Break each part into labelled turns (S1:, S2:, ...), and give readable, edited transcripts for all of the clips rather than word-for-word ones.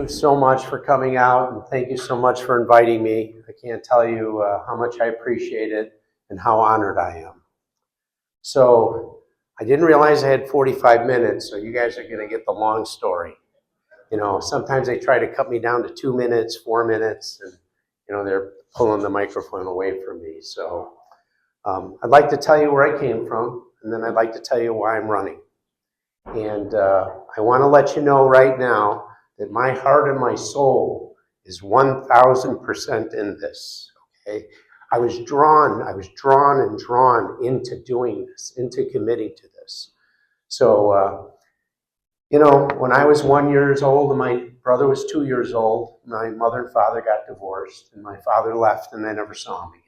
S1: you so much for coming out, and thank you so much for inviting me. I can't tell you how much I appreciate it and how honored I am. So I didn't realize I had 45 minutes, so you guys are going to get the long story. You know, sometimes they try to cut me down to 2 minutes, 4 minutes, and, you know, they're pulling the microphone away from me. So I'd like to tell you where I came from, and then I'd like to tell you why I'm running. And I want to let you know right now that my heart and my soul is 1,000% in this, okay? I was drawn and drawn into doing this, into committing to this. So, you know, when I was 1 year old and my brother was 2 years old, my mother and father got divorced, and my father left, and I never saw him again.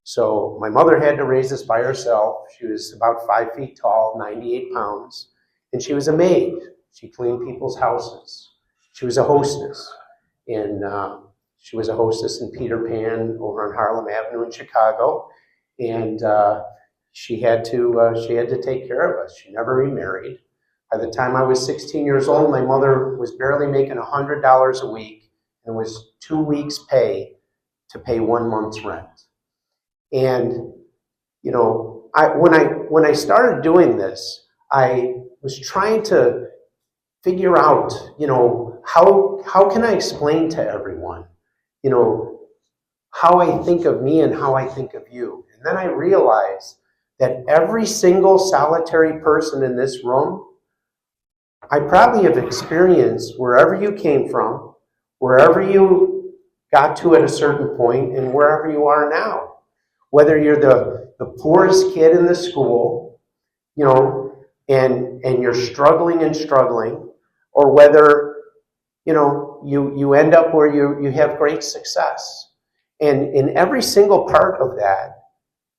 S1: So my mother had to raise us by herself. She was about 5 feet tall, 98 pounds. And she was a maid. She cleaned people's houses. She was a hostess. And she was a hostess in Peter Pan over on Harlem Avenue in Chicago. And she had to take care of us. She never remarried. By the time I was 16 years old, my mother was barely making $100 a week and was 2 weeks' pay to pay 1 month's rent. And, you know, when I started doing this, I was trying to figure out, you know, how can I explain to everyone, you know, how I think of me and how I think of you. And then I realized that every single solitary person in this room, I probably have experienced wherever you came from, wherever you got to at a certain point, and wherever you are now. Whether you're the poorest kid in the school, you know, and you're struggling, or whether, you know, you end up where you have great success. And in every single part of that,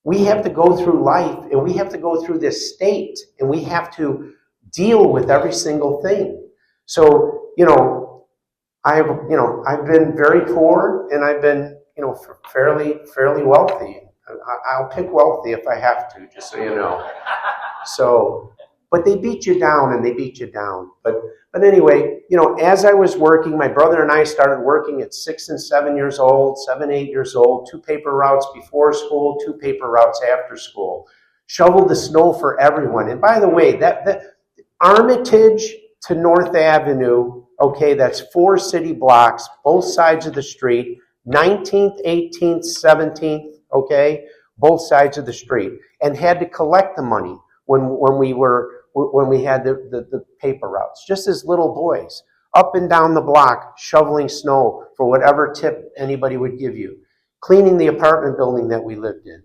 S1: we have to go through life, and we have to go through this state, and we have to deal with every single thing. So, you know, I've been very poor, and I've been, you know, fairly wealthy. I'll pick wealthy if I have to, just so you know. So, but they beat you down, and they beat you down. But anyway, you know, as I was working, my brother and I started working at 6 and 7 years old, 7, 8 years old, 2 paper routes before school, 2 paper routes after school. Shoveled the snow for everyone. And by the way, that Armitage to North Avenue, okay, that's 4 city blocks, both sides of the street, 19th, 18th, 17th, okay, both sides of the street, and had to collect the money when we had the paper routes, just as little boys, up and down the block, shoveling snow for whatever tip anybody would give you, cleaning the apartment building that we lived in,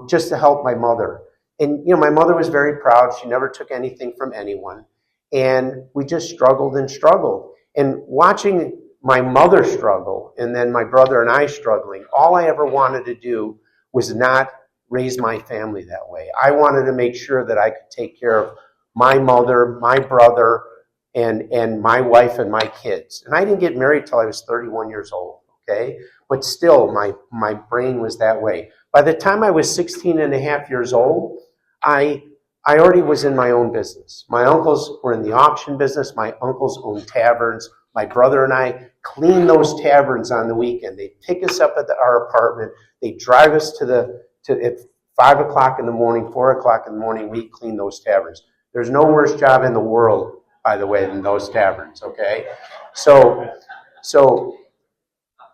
S1: just to help my mother. And, you know, my mother was very proud. She never took anything from anyone. And we just struggled and struggled. And watching my mother struggle, and then my brother and I struggling, all I ever wanted to do was not raise my family that way. I wanted to make sure that I could take care of my mother, my brother, and my wife and my kids. And I didn't get married till I was 31 years old, okay? But still, my brain was that way. By the time I was 16 and a half years old, I already was in my own business. My uncles were in the auction business. My uncles owned taverns. My brother and I cleaned those taverns on the weekend. They'd pick us up at our apartment. They'd drive us at 5 o'clock in the morning, 4 o'clock in the morning, we'd clean those taverns. There's no worse job in the world, by the way, than those taverns, okay? So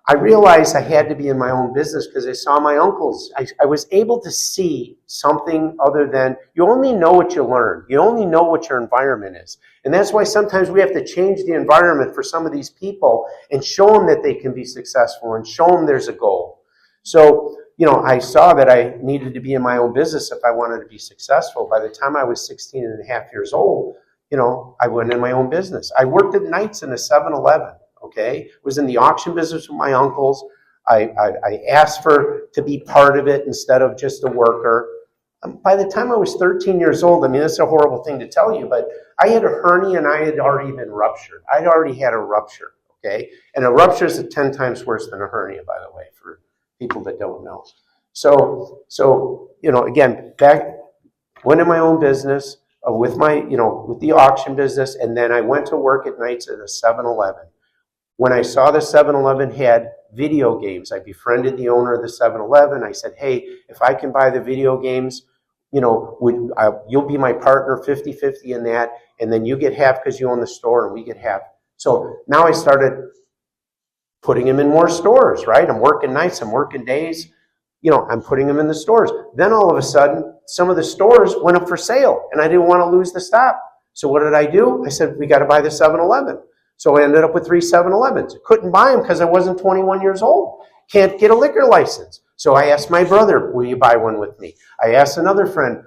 S1: I realized I had to be in my own business because I saw my uncles. I was able to see something other than, you only know what you learn. You only know what your environment is. And that's why sometimes we have to change the environment for some of these people and show them that they can be successful and show them there's a goal. So, you know, I saw that I needed to be in my own business if I wanted to be successful. By the time I was 16 and a half years old, you know, I went in my own business. I worked at nights in a 7-Eleven. Okay, was in the auction business with my uncles. I asked to be part of it instead of just a worker. By the time I was 13 years old, I mean, that's a horrible thing to tell you, but I had a hernia and I had already been ruptured. I'd already had a rupture, okay? And a rupture is 10 times worse than a hernia, by the way, for people that don't know. So you know, again, went in my own business with the auction business, and then I went to work at nights at a 7-Eleven. When I saw the 7-Eleven had video games, I befriended the owner of the 7-Eleven. I said, hey, if I can buy the video games, you know, you'll be my partner 50-50 in that, and then you get half because you own the store and we get half. So now I started putting them in more stores, right? I'm working nights, I'm working days. You know, I'm putting them in the stores. Then all of a sudden, some of the stores went up for sale, and I didn't want to lose the stop. So what did I do? I said, we got to buy the 7-Eleven. So I ended up with 3 7-Elevens. Couldn't buy them because I wasn't 21 years old. Can't get a liquor license. So I asked my brother, will you buy one with me? I asked another friend,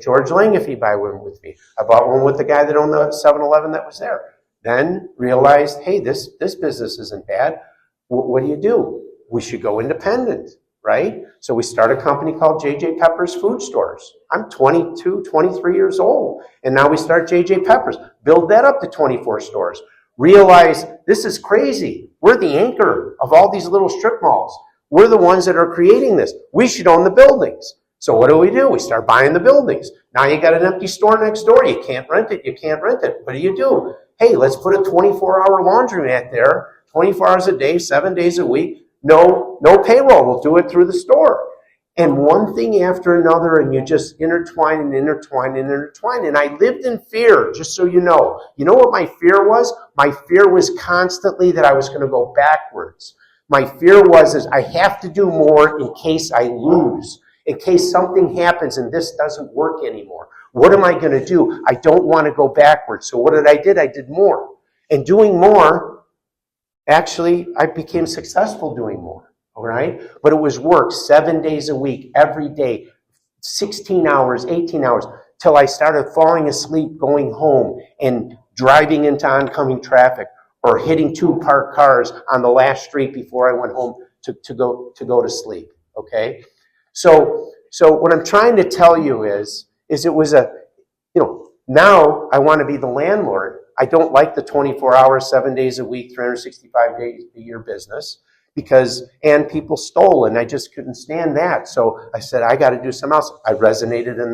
S1: George Lang, if he'd buy one with me. I bought one with the guy that owned the 7-Eleven that was there. Then realized, hey, this business isn't bad. What do? We should go independent, right? So we started a company called J.J. Pepper's Food Stores. I'm 22, 23 years old, and now we start J.J. Pepper's. Build that up to 24 stores. Realize this is crazy. We're the anchor of all these little strip malls. We're the ones that are creating this. We should own the buildings. So what do? We start buying the buildings. Now you got an empty store next door. You can't rent it. What do? Hey, let's put a 24-hour laundromat there, 24 hours a day, 7 days a week. No payroll. We'll do it through the store. And one thing after another, and you just intertwine. And I lived in fear, just so you know. You know what my fear was? My fear was constantly that I was going to go backwards. My fear was I have to do more in case I lose, in case something happens and this doesn't work anymore. What am I going to do? I don't want to go backwards. So what did? I did more. And doing more, actually, I became successful doing more. All right? But it was work 7 days a week, every day, 16 hours, 18 hours, till I started falling asleep going home and driving into oncoming traffic or hitting 2 parked cars on the last street before I went home to go to sleep. Okay? So what I'm trying to tell you is it was now I want to be the landlord. I don't like the 24 hours, 7 days a week, 365 days a year business. And people stole, and I just couldn't stand that. So I said, I got to do something else. I resonated in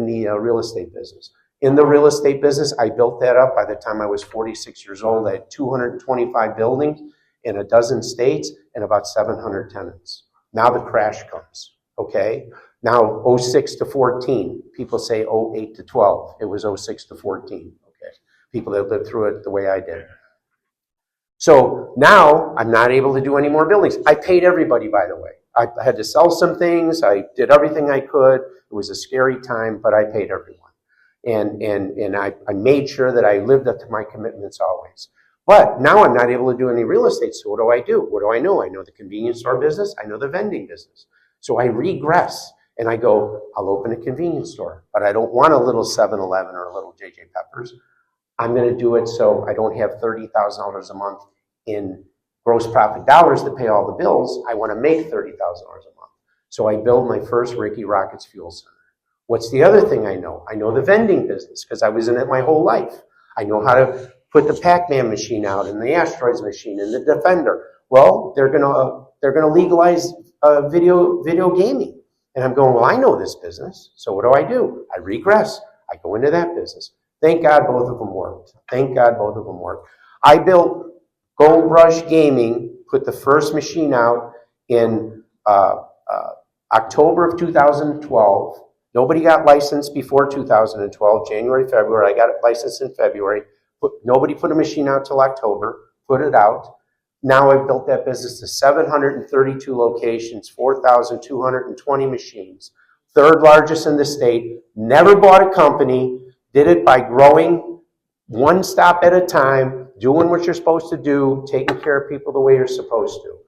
S1: the real estate business. In the real estate business, I built that up. By the time I was 46 years old, I had 225 buildings in a dozen states and about 700 tenants. Now the crash comes, okay? Now 06 to 14, people say 08 to 12. It was 06 to 14, okay? People that lived through it the way I did. So now I'm not able to do any more buildings. I paid everybody, by the way. I had to sell some things. I did everything I could. It was a scary time, but I paid everyone. And I made sure that I lived up to my commitments always. But now I'm not able to do any real estate, so what do I do? What do I know? I know the convenience store business. I know the vending business. So I regress, and I go, I'll open a convenience store, but I don't want a little 7-Eleven or a little J.J. Pepper's. I'm going to do it so I don't have $30,000 a month in gross profit dollars to pay all the bills. I want to make $30,000 a month. So I build my first Ricky Rockets Fuel Center. What's the other thing I know? I know the vending business because I was in it my whole life. I know how to put the Pac-Man machine out and the Asteroids machine and the Defender. Well, they're gonna legalize video gaming. And I'm going, well, I know this business. So what do? I regress. I go into that business. Thank God both of them worked. I built Gold Rush Gaming, put the first machine out in October of 2012. Nobody got licensed before 2012, January, February. I got it licensed in February. Nobody put a machine out till October, put it out. Now I've built that business to 732 locations, 4,220 machines. Third largest in the state, never bought a company, did it by growing one stop at a time, doing what you're supposed to do, taking care of people the way you're supposed to.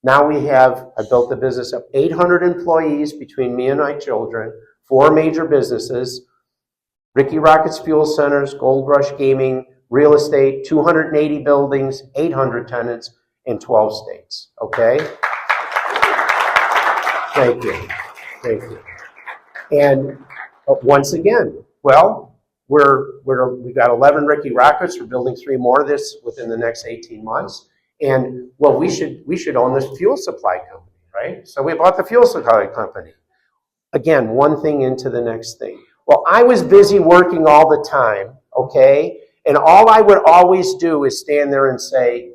S1: Now I built the business up 800 employees between me and my children, 4 major businesses, Ricky Rockets Fuel Centers, Gold Rush Gaming, real estate, 280 buildings, 800 tenants in 12 states, okay? Thank you. And once again, well, we got 11 Ricky Rockets. We're building 3 more of this within the next 18 months. And well, we should own this fuel supply company, right? So we bought the fuel supply company. Again, one thing into the next thing. Well, I was busy working all the time, okay? And all I would always do is stand there and say,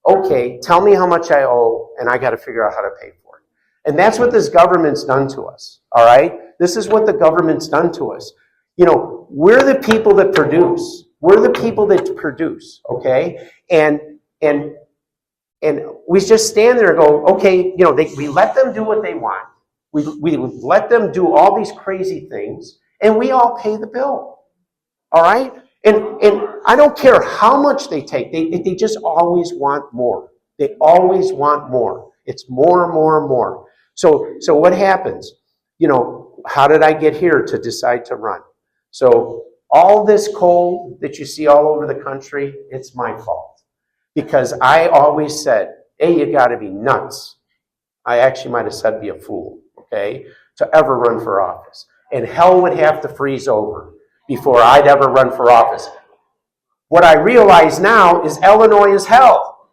S1: okay, tell me how much I owe, and I got to figure out how to pay for it. And that's what this government's done to us, all right? This is what the government's done to us. You know, we're the people that produce. We're the people that produce, okay? And we just stand there and go, okay, you know, we let them do what they want. We let them do all these crazy things, and we all pay the bill, all right? And I don't care how much they take. They just always want more. They always want more. It's more and more and more. So what happens? You know, how did I get here to decide to run? So all this coal that you see all over the country, it's my fault. Because I always said, hey, you got to be nuts. I actually might have said be a fool, okay, to ever run for office. And hell would have to freeze over before I'd ever run for office. What I realize now is Illinois is hell.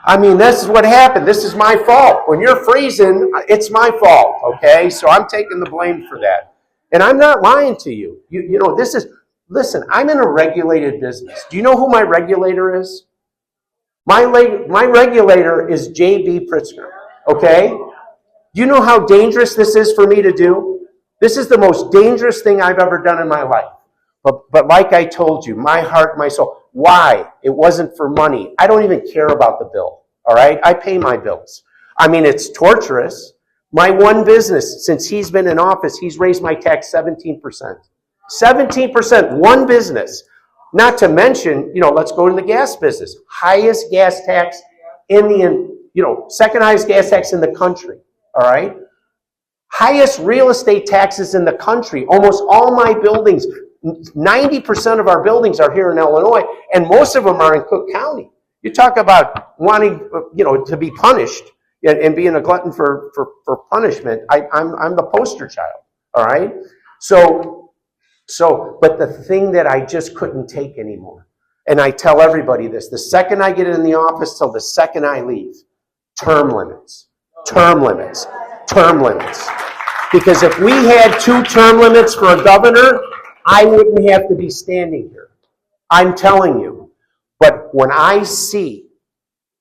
S1: I mean, this is what happened. This is my fault. When you're freezing, it's my fault, okay? So I'm taking the blame for that. And I'm not lying to you. You know, this is, listen, I'm in a regulated business. Do you know who my regulator is? My regulator is J.B. Pritzker, okay? Do you know how dangerous this is for me to do? This is the most dangerous thing I've ever done in my life. But like I told you, my heart, my soul. Why? It wasn't for money. I don't even care about the bill, all right? I pay my bills. I mean, it's torturous. My one business, since he's been in office, he's raised my tax 17%. 17%, one business. Not to mention, you know, let's go to the gas business. Highest gas tax in the, you know, second highest gas tax in the country, all right? Highest real estate taxes in the country. Almost all my buildings, 90% of our buildings are here in Illinois, and most of them are in Cook County. You talk about wanting, you know, to be punished and being a glutton for punishment. I'm the poster child, all right? So, but the thing that I just couldn't take anymore, and I tell everybody this, the second I get in the office till the second I leave, term limits, term limits, term limits. Because if we had 2 term limits for a governor, I wouldn't have to be standing here. I'm telling you. But when I see,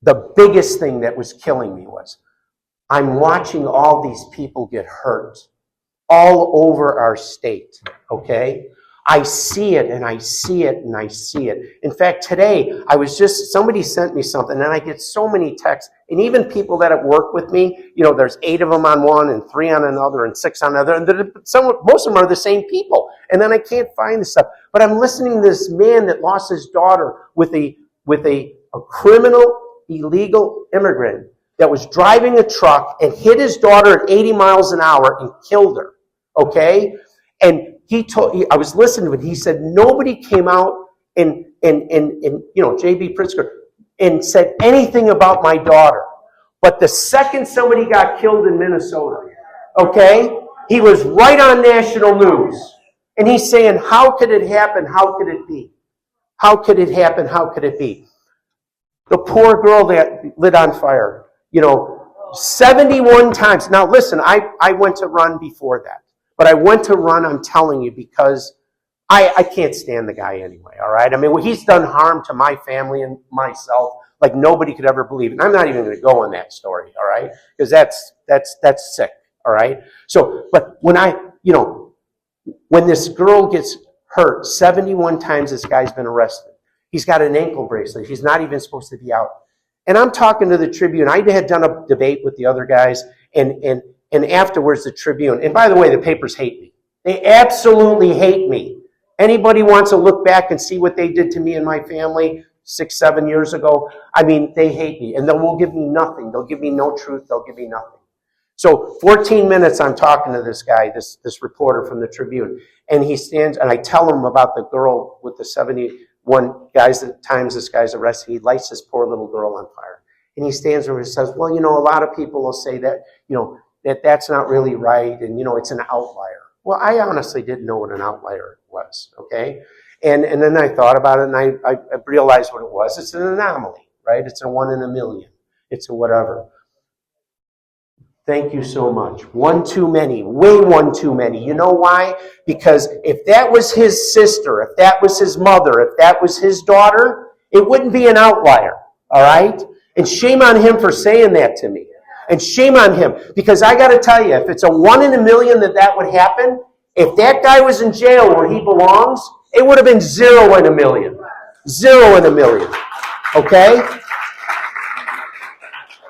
S1: the biggest thing that was killing me was, I'm watching all these people get hurt all over our state, okay? I see it, and I see it, and I see it. In fact, today, somebody sent me something, and I get so many texts, and even people that have worked with me, you know, there's 8 of them on one, and 3 on another, and 6 on another, and most of them are the same people, and then I can't find the stuff. But I'm listening to this man that lost his daughter with a criminal, illegal immigrant that was driving a truck and hit his daughter at 80 miles an hour and killed her, okay? And I was listening to it, he said nobody came out and you know, J.B. Pritzker, and said anything about my daughter. But the second somebody got killed in Minnesota, okay, he was right on national news. And he's saying, how could it happen? How could it be? How could it happen? How could it be? The poor girl that lit on fire, you know, 71 times. Now listen, I went to run before that. But I went to run, I'm telling you, because I can't stand the guy anyway, all right? I mean, well, he's done harm to my family and myself like nobody could ever believe. And I'm not even going to go on that story, all right? Because that's sick, all right? So, but when when this girl gets hurt, 71 times this guy's been arrested. He's got an ankle bracelet. He's not even supposed to be out. And I'm talking to the Tribune. I had done a debate with the other guys, and afterwards the Tribune, and by the way, the papers hate me. They absolutely hate me. Anybody wants to look back and see what they did to me and my family 6, 7 years ago, I mean, they hate me. And they will give me nothing. They'll give me no truth. They'll give me nothing. So 14 minutes I'm talking to this guy, this reporter from the Tribune, and he stands, and I tell him about the girl with the 71 times this guy's arrested. He lights this poor little girl on fire. And he stands there and says, well, you know, a lot of people will say that, you know, that's not really right, and, you know, it's an outlier. Well, I honestly didn't know what an outlier was, okay? And then I thought about it, and I realized what it was. It's an anomaly, right? It's a 1 in a million. It's a whatever. Thank you so much. One too many, way one too many. You know why? Because if that was his sister, if that was his mother, if that was his daughter, it wouldn't be an outlier, all right? And shame on him for saying that to me. And shame on him, because I got to tell you, if it's a 1 in a million that would happen, if that guy was in jail where he belongs, it would have been 0 in a million. 0 in a million, okay?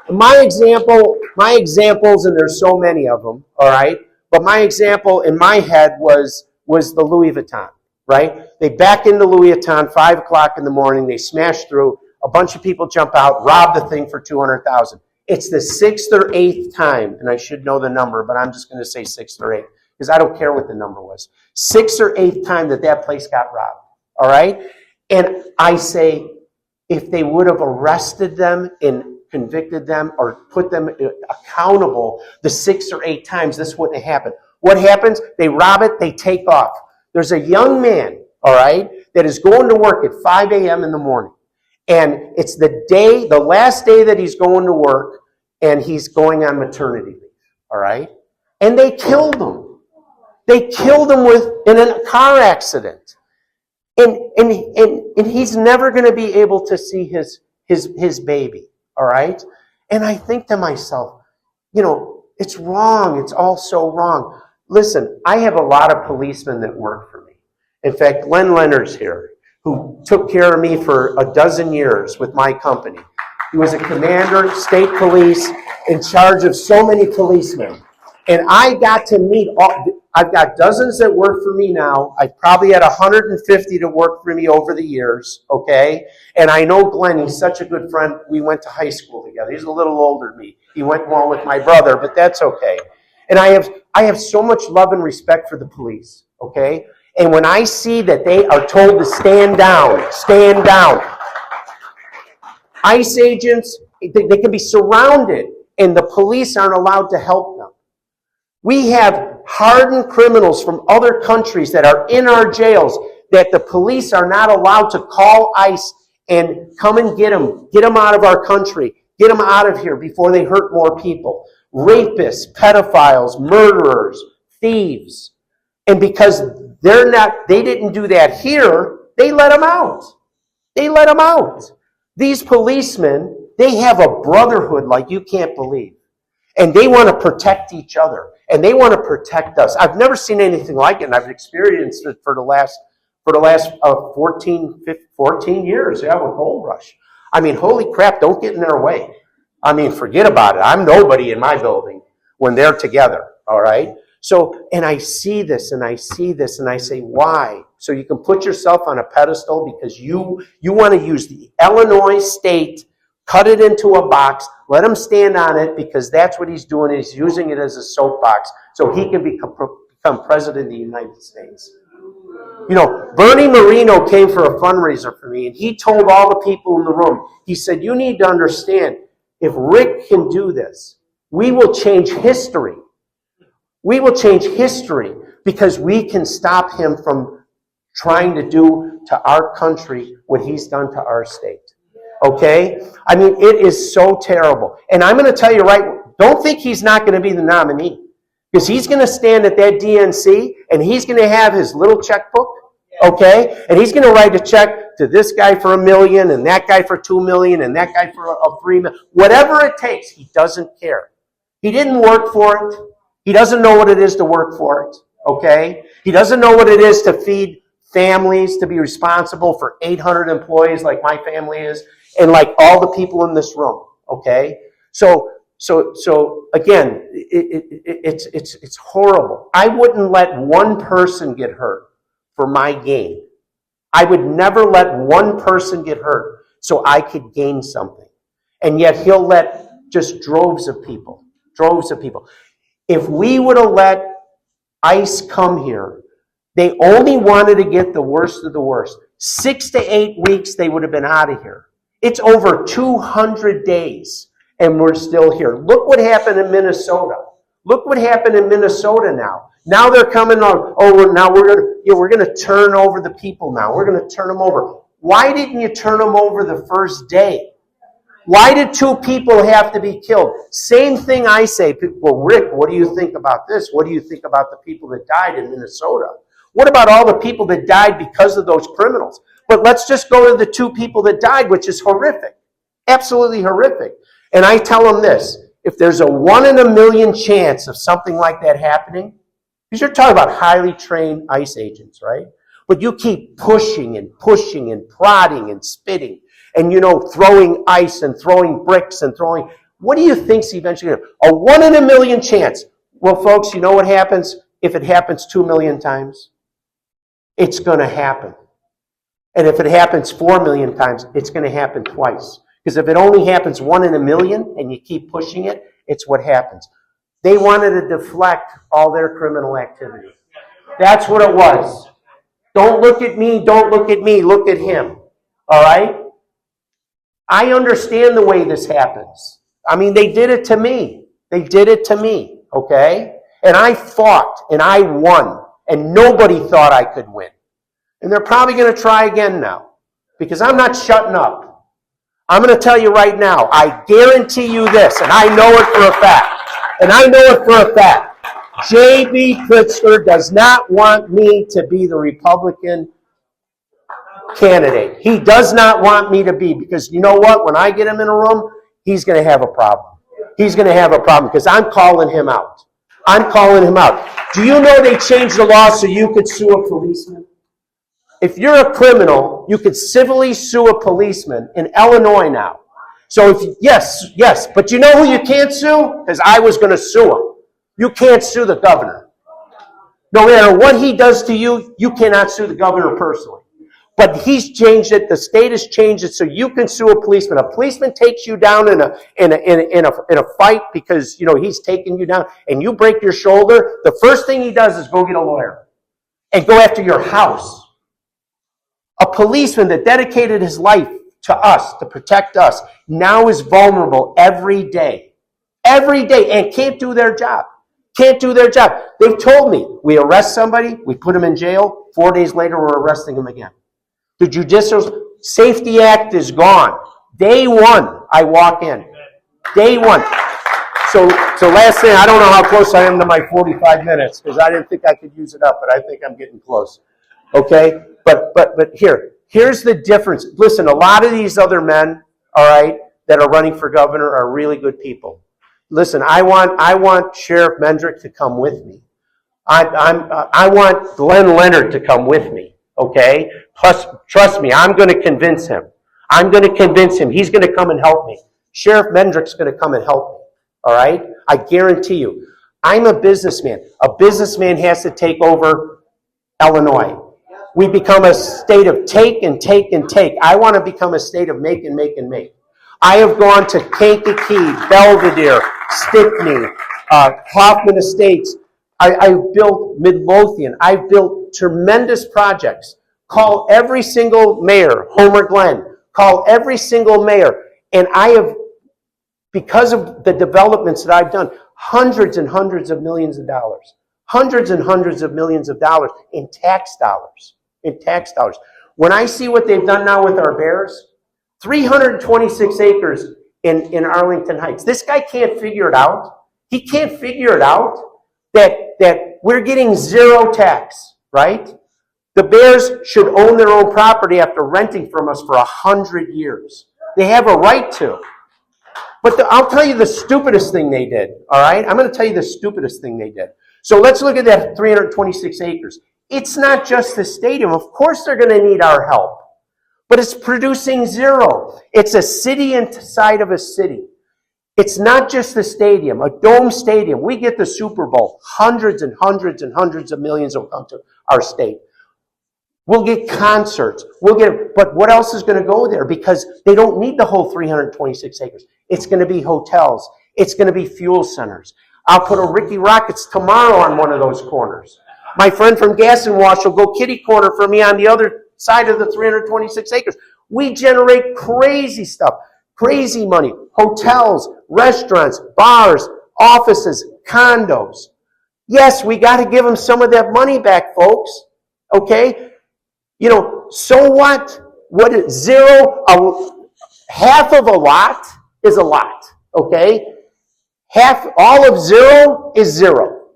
S1: My examples, and there's so many of them, all right? But my example in my head was the Louis Vuitton, right? They back into Louis Vuitton, 5 o'clock in the morning, they smash through, a bunch of people jump out, rob the thing for $200,000. It's the 6th or 8th time, and I should know the number, but I'm just going to say 6th or 8th, because I don't care what the number was. 6th or 8th time that place got robbed, all right? And I say, if they would have arrested them and convicted them or put them accountable the 6 or 8 times, this wouldn't have happened. What happens? They rob it, they take off. There's a young man, all right, that is going to work at 5 a.m. in the morning. And it's the last day that he's going to work, and he's going on maternity leave, all right? And they killed him. They killed him in a car accident. And he's never going to be able to see his baby, all right? And I think to myself, it's wrong. It's all so wrong. Listen, I have a lot of policemen that work for me. In fact, Glenn Leonard's here, who took care of me for 12 years with my company. He was a commander, state police, in charge of so many policemen. And I got to meet I've got dozens that work for me now. I've probably had 150 to work for me over the years, okay? And I know Glenn, he's such a good friend. We went to high school together. He's a little older than me. He went more with my brother, but that's okay. And I have so much love and respect for the police, okay? And when I see that they are told to stand down, ICE agents, they can be surrounded, and the police aren't allowed to help them. We have hardened criminals from other countries that are in our jails that the police are not allowed to call ICE and come and get them out of our country, get them out of here before they hurt more people. Rapists, pedophiles, murderers, thieves. And because they didn't do that here, they let them out. They let them out. These policemen, they have a brotherhood like you can't believe. And they want to protect each other. And they want to protect us. I've never seen anything like it, and I've experienced it for the last 14 years, with Gold Rush. I mean, holy crap, don't get in their way. I mean, forget about it. I'm nobody in my building when they're together, all right? So, and I see this, and I say, why? So you can put yourself on a pedestal because you want to use the Illinois state, cut it into a box, let him stand on it because that's what he's doing. He's using it as a soapbox so he can become president of the United States. Bernie Marino came for a fundraiser for me, and he told all the people in the room, he said, you need to understand, if Rick can do this, we will change history. We will change history because we can stop him from trying to do to our country what he's done to our state. Okay? I mean, it is so terrible. And I'm going to tell you don't think he's not going to be the nominee. Because he's going to stand at that DNC and he's going to have his little checkbook, okay? And he's going to write a check to this guy for $1 million and that guy for $2 million and that guy for $3 million. Whatever it takes, he doesn't care. He didn't work for it. He doesn't know what it is to work for it, okay? He doesn't know what it is to feed families, to be responsible for 800 employees like my family is, and like all the people in this room, okay? So again, it's horrible. I wouldn't let one person get hurt for my gain. I would never let one person get hurt so I could gain something. And yet he'll let just droves of people. If we would have let ICE come here, they only wanted to get the worst of the worst. 6 to 8 weeks, they would have been out of here. It's over 200 days, and we're still here. Look what happened in Minnesota. Look what happened in Minnesota now. Now they're coming on. Now we're going to turn over the people now. We're going to turn them over. Why didn't you turn them over the first day? Why did 2 people have to be killed? Same thing I say. Well, Rick, what do you think about this? What do you think about the people that died in Minnesota? What about all the people that died because of those criminals? But let's just go to the 2 people that died, which is horrific. Absolutely horrific. And I tell them this, if there's a 1 in a million chance of something like that happening, because you're talking about highly trained ICE agents, right? But you keep pushing and pushing and prodding and spitting and, throwing ice and throwing bricks and throwing, what do you think's eventually going to happen? A 1 in a million chance. Well, folks, you know what happens if it happens 2 million times? It's going to happen. And if it happens 4 million times, it's going to happen twice. Because if it only happens 1 in a million and you keep pushing it, it's what happens. They wanted to deflect all their criminal activity. That's what it was. Don't look at me, don't look at me, look at him. All right? I understand the way this happens. I mean, they did it to me. They did it to me, okay? And I fought, and I won, and nobody thought I could win. And they're probably going to try again now, because I'm not shutting up. I'm going to tell you right now, I guarantee you this, and I know it for a fact. J.B. Pritzker does not want me to be the Republican candidate. He does not want me to be, because you know what? When I get him in a room, he's going to have a problem. He's going to have a problem because I'm calling him out. I'm calling him out. Do you know they changed the law so you could sue a policeman? If you're a criminal, you could civilly sue a policeman in Illinois now. So yes, but you know who you can't sue? Because I was going to sue him. You can't sue the governor. No matter what he does to you, you cannot sue the governor personally. But he's changed it. The state has changed it so you can sue a policeman. A policeman takes you down in a fight because he's taking you down, and you break your shoulder. The first thing he does is go get a lawyer and go after your house. A policeman that dedicated his life to us, to protect us, now is vulnerable every day, and can't do their job. They've told me, we arrest somebody, we put him in jail, 4 days later we're arresting him again. The Judicial Safety Act is gone. Day one, I walk in. Day one. So last thing, I don't know how close I am to my 45 minutes, because I didn't think I could use it up, but I think I'm getting close. Okay? But here's the difference. Listen, a lot of these other men, all right, that are running for governor are really good people. Listen, I want Sheriff Mendrick to come with me. I want Glenn Leonard to come with me. Okay? Plus, trust me, I'm going to convince him. He's going to come and help me. Sheriff Mendrick's going to come and help me. All right? I guarantee you. I'm a businessman. A businessman has to take over Illinois. We become a state of take and take and take. I want to become a state of make and make and make. I have gone to Kankakee, Belvedere, Stickney, Hoffman Estates. I've built Midlothian. I've built tremendous projects. Call every single mayor, Homer Glenn. Call every single mayor. And I have, because of the developments that I've done, hundreds and hundreds of millions of dollars. Hundreds and hundreds of millions of dollars in tax dollars. When I see what they've done now with our bears, 326 acres in Arlington Heights. This guy can't figure it out. He can't figure it out that we're getting zero tax, right? The bears should own their own property after renting from us for 100 years. They have a right to. But I'll tell you the stupidest thing they did, all right? I'm going to tell you the stupidest thing they did. So let's look at that 326 acres. It's not just the stadium. Of course they're going to need our help. But it's producing zero. It's a city inside of a city. It's not just the stadium, a dome stadium. We get the Super Bowl. Hundreds and hundreds and hundreds of millions will come to our state. We'll get concerts. But what else is going to go there? Because they don't need the whole 326 acres. It's going to be hotels. It's going to be fuel centers. I'll put a Ricky Rockets tomorrow on one of those corners. My friend from Gas and Wash will go kitty corner for me on the other side of the 326 acres. We generate crazy stuff, crazy money. Hotels, restaurants, bars, offices, condos. Yes, we got to give them some of that money back, folks. Okay? So what? What is zero? Half of a lot is a lot, okay? All of zero is zero.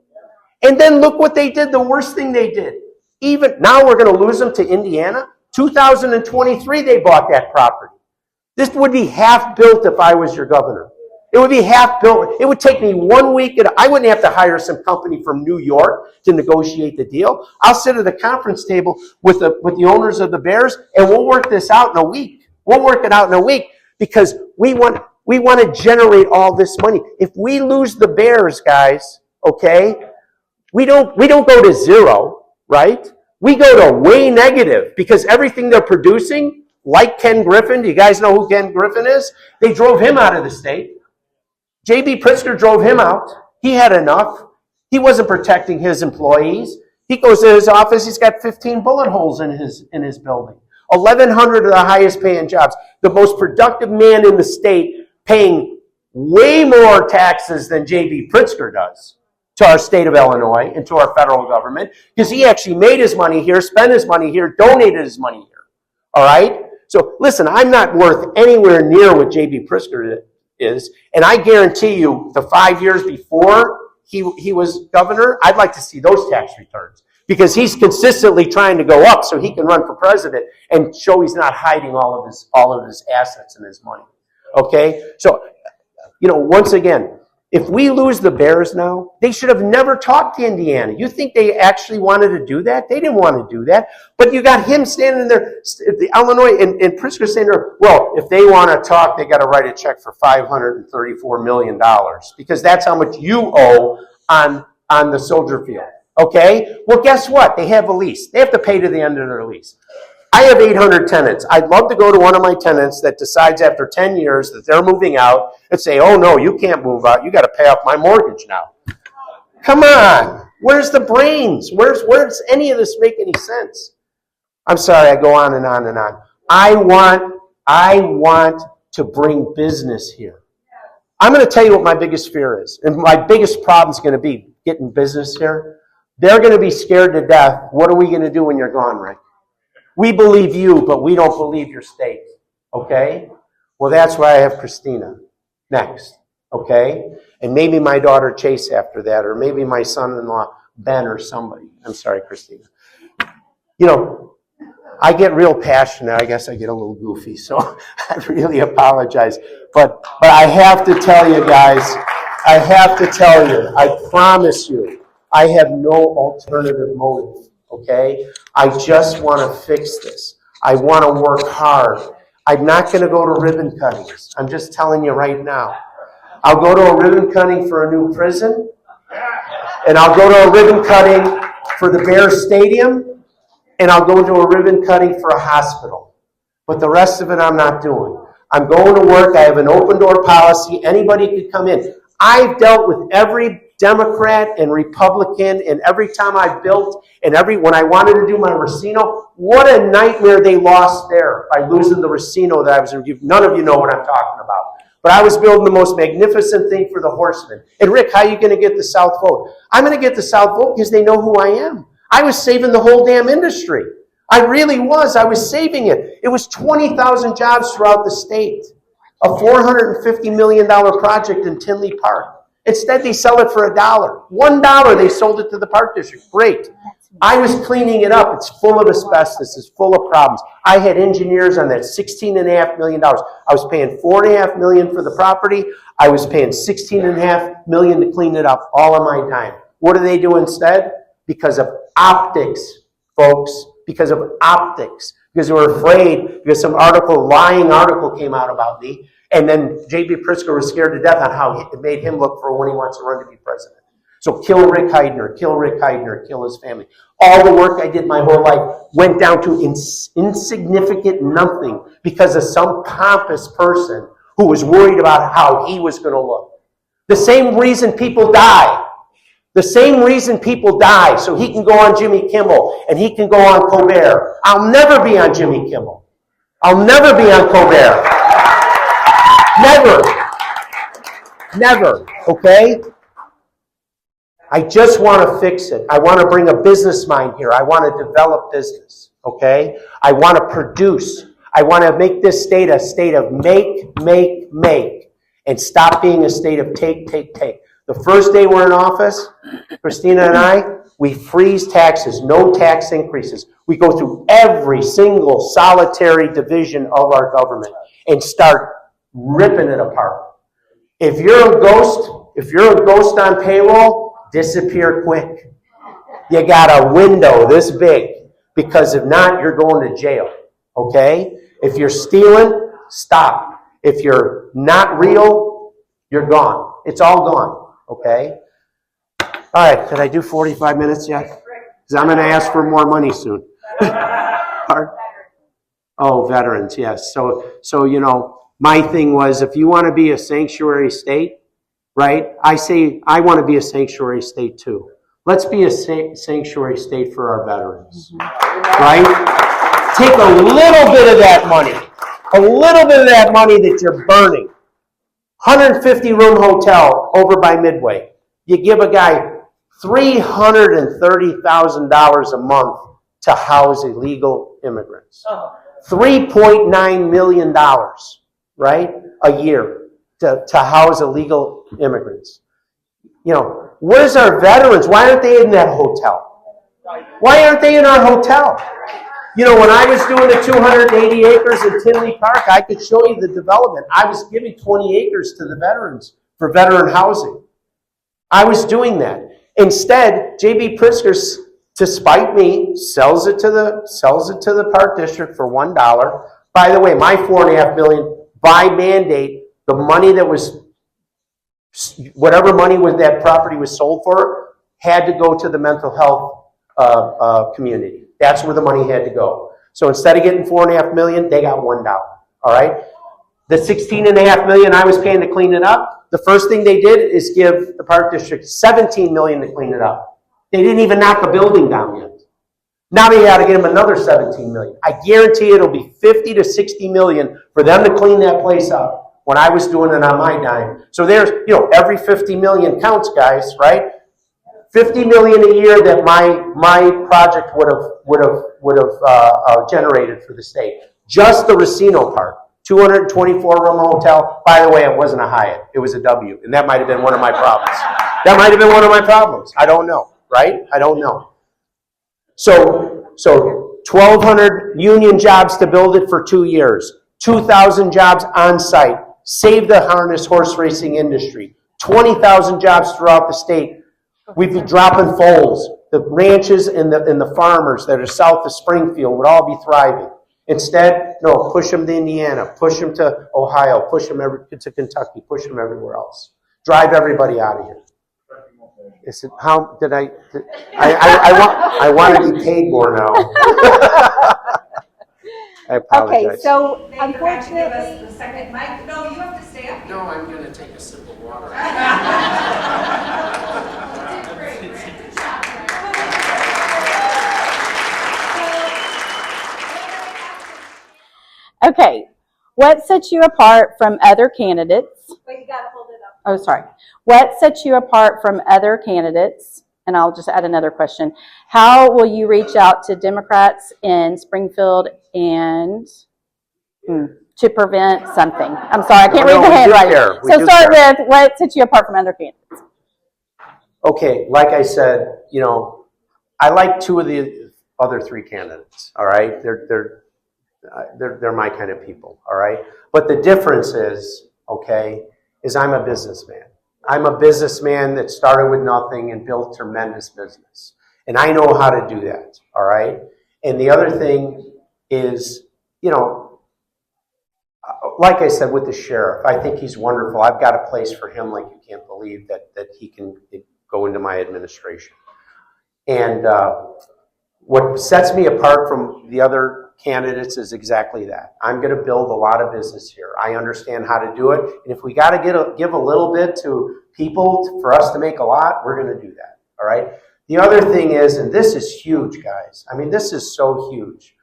S1: And then look what they did, the worst thing they did. Even now we're going to lose them to Indiana. 2023 they bought that property. This would be half built if I was your governor. It would be half built. It would take me 1 week. I wouldn't have to hire some company from New York to negotiate the deal. I'll sit at a conference table with the owners of the Bears, and we'll work this out in a week. We'll work it out in a week because we want to generate all this money. If we lose the Bears, guys, okay, we don't go to zero, right? We go to way negative because everything they're producing, like Ken Griffin, do you guys know who Ken Griffin is? They drove him out of the state. J.B. Pritzker drove him out. He had enough. He wasn't protecting his employees. He goes to his office, he's got 15 bullet holes in his building. 1,100 of the highest paying jobs. The most productive man in the state paying way more taxes than J.B. Pritzker does to our state of Illinois and to our federal government because he actually made his money here, spent his money here, donated his money here. All right? So listen, I'm not worth anywhere near what J.B. Pritzker is, and I guarantee you the 5 years before he was governor, I'd like to see those tax returns because he's consistently trying to go up so he can run for president and show he's not hiding all of his assets and his money. Okay? So, once again, if we lose the Bears now, they should have never talked to Indiana. You think they actually wanted to do that? They didn't want to do that. But you got him standing there, the Illinois, and Pritzker standing there, well, if they want to talk, they got to write a check for $534 million because that's how much you owe on the Soldier Field. Okay? Well, guess what? They have a lease. They have to pay to the end of their lease. I have 800 tenants. I'd love to go to one of my tenants that decides after 10 years that they're moving out and say, oh, no, you can't move out. You got to pay off my mortgage now. Come on. Where's the brains? Where's any of this make any sense? I'm sorry, I go on and on and on. I want to bring business here. I'm going to tell you what my biggest fear is. And my biggest problem is going to be getting business here. They're going to be scared to death. What are we going to do when you're gone, Rick? We believe you, but we don't believe your state. Okay? Well, that's why I have Christina next. Okay? And maybe my daughter Chase after that, or maybe my son-in-law Ben or somebody. I'm sorry, Christina. I get real passionate. I guess I get a little goofy, so I really apologize. But I have to tell you guys, I promise you, I have no alternative motive. Okay? I just want to fix this. I want to work hard. I'm not going to go to ribbon cuttings. I'm just telling you right now. I'll go to a ribbon cutting for a new prison, and I'll go to a ribbon cutting for the Bears Stadium, and I'll go to a ribbon cutting for a hospital. But the rest of it I'm not doing. I'm going to work. I have an open door policy. Anybody could come in. I've dealt with every Democrat and Republican, and every time I've built, and when I wanted to do my Racino, what a nightmare they lost there by losing the Racino that I was in. None of you know what I'm talking about. But I was building the most magnificent thing for the Horsemen. And Rick, how are you going to get the South vote? I'm going to get the South vote because they know who I am. I was saving the whole damn industry. I really was. I was saving it. It was 20,000 jobs throughout the state. A $450 million project in Tinley Park. Instead, they sell it for $1. $1 they sold it to the Park District. Great. I was cleaning it up. It's full of asbestos. It's full of problems. I had engineers on that $16.5 million. I was paying $4.5 million for the property. I was paying $16.5 million to clean it up, all of my time. What do they do instead? Because of optics, folks. Because of optics. Because they were afraid, because some lying article came out about me. And then J.B. Pritzker was scared to death on how it made him look for when he wants to run to be president. So kill Rick Heidner, kill his family. All the work I did my whole life went down to insignificant nothing because of some pompous person who was worried about how he was going to look. The same reason people die. The same reason people die, so he can go on Jimmy Kimmel and he can go on Colbert. I'll never be on Jimmy Kimmel. I'll never be on Colbert. Never, okay? I just want to fix it. I want to bring a business mind here. I want to develop business, okay? I want to produce. I want to make this state a state of make, and stop being a state of take. The first day we're in office, Christina and I, we freeze taxes, no tax increases. We go through every single solitary division of our government and start ripping it apart. If you're a ghost on payroll, disappear quick. You got a window this big, because if not, you're going to jail, okay? If you're stealing, stop. If you're not real, you're gone. It's all gone, okay? All right, did I do 45 minutes yet? Because I'm going to ask for more money soon. Oh, veterans, yes. So you know, my thing was, if you want to be a sanctuary state, right? I say I want to be a sanctuary state too. Let's be a sanctuary state for our veterans, right? Take a little bit of that money that you're burning. 150-room hotel over by Midway. You give a guy $330,000 a month to house illegal immigrants. $3.9 million, right, a year to house illegal immigrants. You know, where's our veterans? Why aren't they in that hotel? Why aren't they in our hotel? You know, when I was doing the 280 acres in Tinley Park, I could show you the development. I was giving 20 acres to the veterans for veteran housing. I was doing that. Instead, J.B. Pritzker, to spite me, sells it to the Park District for $1. By the way, my $4.5 million, by mandate, the money that was, whatever money was that property was sold for, had to go to the mental health community. That's where the money had to go. So instead of getting $4.5 million, they got $1. All right. The $16.5 million I was paying to clean it up, the first thing they did is give the Park District $17 million to clean it up. They didn't even knock the building down yet. Now they got to get them another $17 million. I guarantee it'll be $50 to $60 million for them to clean that place up when I was doing it on my dime. So there's, you know, every $50 million counts, guys, right? $50 million a year that my project would have generated for the state. Just the Racino part, 224-room hotel. By the way, it wasn't a Hyatt; it was a W, and that might have been one of my problems. I don't know, right? I don't know. So 1,200 union jobs to build it for 2 years. 2,000 jobs on site. Save the harness horse racing industry. 20,000 jobs throughout the state. We'd be dropping foals. The ranches and the farmers that are south of Springfield would all be thriving. Instead, no, push them to Indiana, push them to Ohio, push them to Kentucky, push them everywhere else. Drive everybody out of here. Is it, how did I want to be paid more now. I apologize.
S2: Okay, so
S3: Unfortunately, give us the second mic. No, you have to stay up.
S1: No, I'm going to take a sip of water.
S2: Okay, what sets you apart from other candidates?
S3: Wait, you gotta hold it up.
S2: Oh, sorry. What sets you apart from other candidates? And I'll just add another question. How will you reach out to Democrats in Springfield and to prevent something? I'm sorry, I can't read the handwriting. So start with what sets you apart from other candidates.
S1: Okay, like I said, you know, I like two of the other three candidates. All right, they're my kind of people. All right, but the difference is, okay, is I'm a businessman. I'm a businessman that started with nothing and built tremendous business, and I know how to do that. All right, and the other thing is, you know, like I said with the sheriff, I think he's wonderful. I've got a place for him like you can't believe that he can go into my administration. And what sets me apart from the other candidates is exactly that. I'm going to build a lot of business here. I understand how to do it. And if we got to give a little bit to people for us to make a lot, we're going to do that. All right. The other thing is, and this is huge, guys. I mean, this is so huge.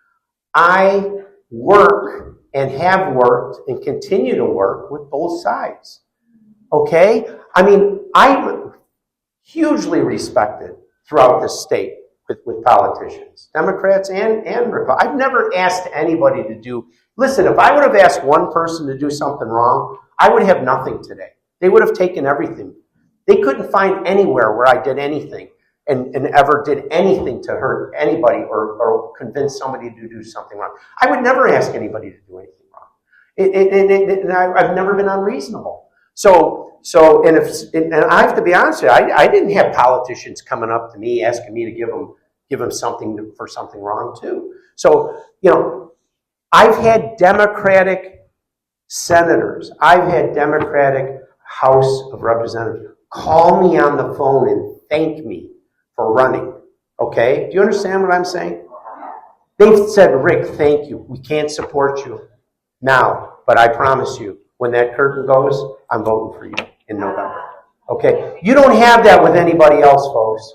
S1: I work and have worked and continue to work with both sides. Okay? I mean, I'm hugely respected throughout the state with politicians, Democrats and Republicans. I've never asked anybody to do Listen, if I would have asked one person to do something wrong, I would have nothing today. They would have taken everything. They couldn't find anywhere where I did anything and ever did anything to hurt anybody or convince somebody to do something wrong. I would never ask anybody to do anything wrong. And I've never been unreasonable. And I have to be honest with you, I didn't have politicians coming up to me asking me to give them something for something wrong too. So, I've had Democratic senators, I've had Democratic House of Representatives call me on the phone and thank me for running. Okay? Do you understand what I'm saying? They've said, Rick, thank you. We can't support you now, but I promise you, when that curtain goes, I'm voting for you in November. Okay? You don't have that with anybody else, folks.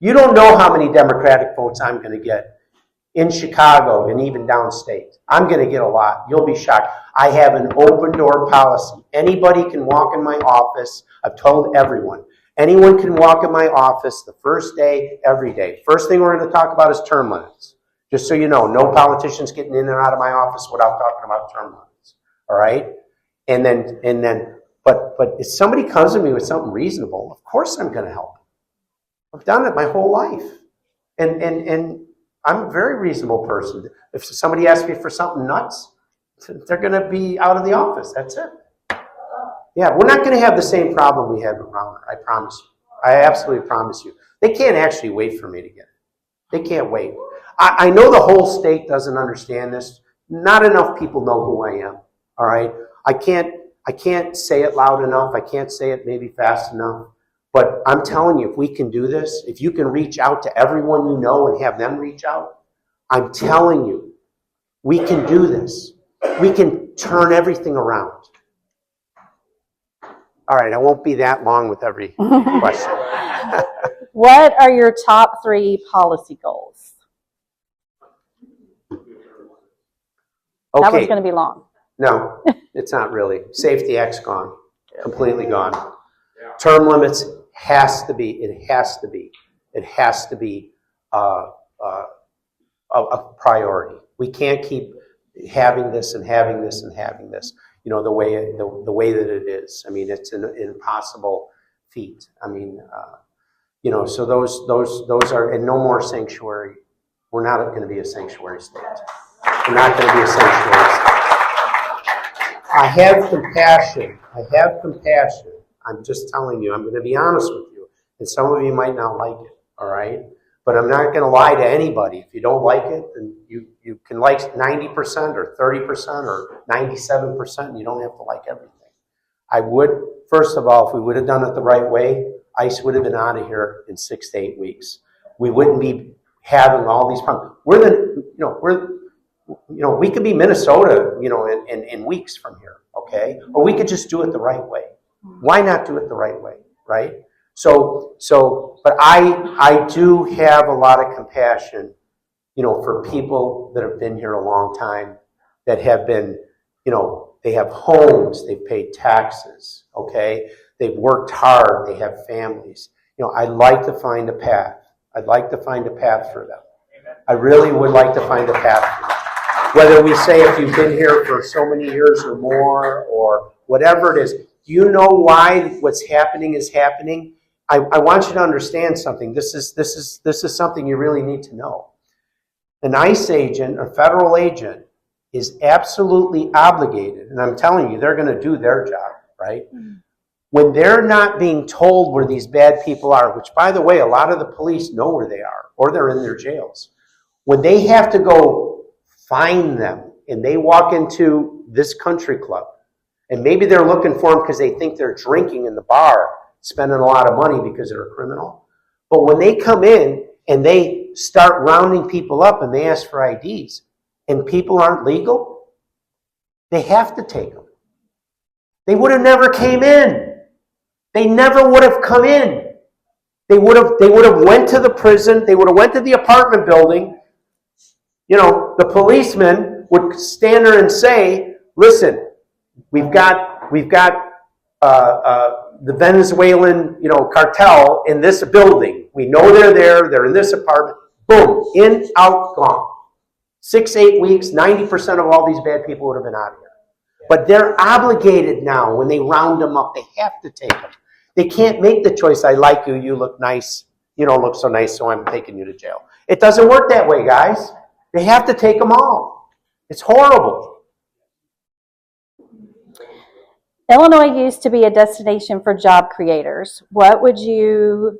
S1: You don't know how many Democratic votes I'm going to get in Chicago and even downstate. I'm going to get a lot. You'll be shocked. I have an open door policy. Anybody can walk in my office. I've told everyone. Anyone can walk in my office the first day, every day. First thing we're going to talk about is term limits. Just so you know, no politicians getting in and out of my office without talking about term limits. All right? But if somebody comes to me with something reasonable, of course I'm going to help. I've done it my whole life. And I'm a very reasonable person. If somebody asks me for something nuts, they're going to be out of the office. That's it. Yeah, we're not going to have the same problem we had with Rauner. I promise you. I absolutely promise you. They can't actually wait for me to get it. They can't wait. I know the whole state doesn't understand this. Not enough people know who I am. All right? I can't say it loud enough. I can't say it maybe fast enough. But I'm telling you, if we can do this, if you can reach out to everyone you know and have them reach out, I'm telling you, we can do this. We can turn everything around. All right, I won't be that long with every question.
S2: What are your top 3 policy goals?
S1: Okay.
S2: That one's going to be long.
S1: No, it's not really. Safety Act's gone. Completely gone. Term limits has to be a priority. We can't keep having this and having this and having this, the way that it is. I mean, it's an impossible feat. I mean, so those are, and no more sanctuary. We're not going to be a sanctuary state. We're not going to be a sanctuary state. I have compassion. I'm just telling you, I'm going to be honest with you. And some of you might not like it, all right? But I'm not going to lie to anybody. If you don't like it, then you can like 90% or 30% or 97%, and you don't have to like everything. I would, first of all, if we would have done it the right way, ICE would have been out of here in 6 to 8 weeks. We wouldn't be having all these problems. We could be Minnesota, in weeks from here, okay? Or we could just do it the right way. Why not do it the right way, right? But I do have a lot of compassion, for people that have been here a long time, that have been, they have homes, they've paid taxes, okay? They've worked hard, they have families. I'd like to find a path. I'd like to find a path for them. I really would like to find a path for them. Whether we say if you've been here for so many years or more, or whatever it is, do you know why what's happening is happening? I want you to understand something. This is something you really need to know. An ICE agent, a federal agent, is absolutely obligated, and I'm telling you, they're going to do their job, right? Mm-hmm. When they're not being told where these bad people are, which, by the way, a lot of the police know where they are, or they're in their jails. When they have to go find them, and they walk into this country club, and maybe they're looking for them because they think they're drinking in the bar, spending a lot of money because they're a criminal. But when they come in and they start rounding people up and they ask for IDs, and people aren't legal, they have to take them. They would have never came in. They never would have come in. They would have went to the prison. They would have went to the apartment building. The policeman would stand there and say, "Listen, we've got the Venezuelan, cartel in this building. We know they're there. They're in this apartment. Boom, in, out, gone." 6, 8 weeks, 90% of all these bad people would have been out of here. But they're obligated now when they round them up. They have to take them. They can't make the choice, I like you, you look nice. You don't look so nice, so I'm taking you to jail. It doesn't work that way, guys. They have to take them all. It's horrible.
S2: Illinois used to be a destination for job creators. What would you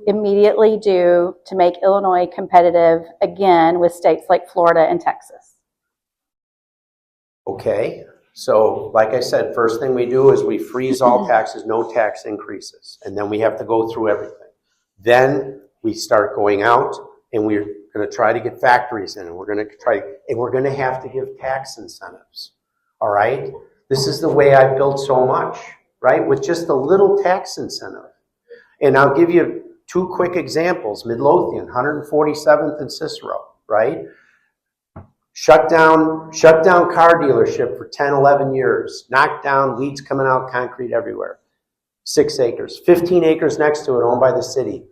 S2: immediately do to make Illinois competitive again with states like Florida and Texas?
S1: Okay, so like I said, first thing we do is we freeze all taxes, no tax increases, and then we have to go through everything. Then we start going out, and we're going to try to get factories in, and we're going to have to give tax incentives. All right, this is the way I've built so much, right? With just a little tax incentive. And I'll give you 2 quick examples. Midlothian, 147th and Cicero, right? Shut down car dealership for 10, 11 years. Knocked down, weeds coming out, concrete everywhere. 6 acres. 15 acres next to it, owned by the city.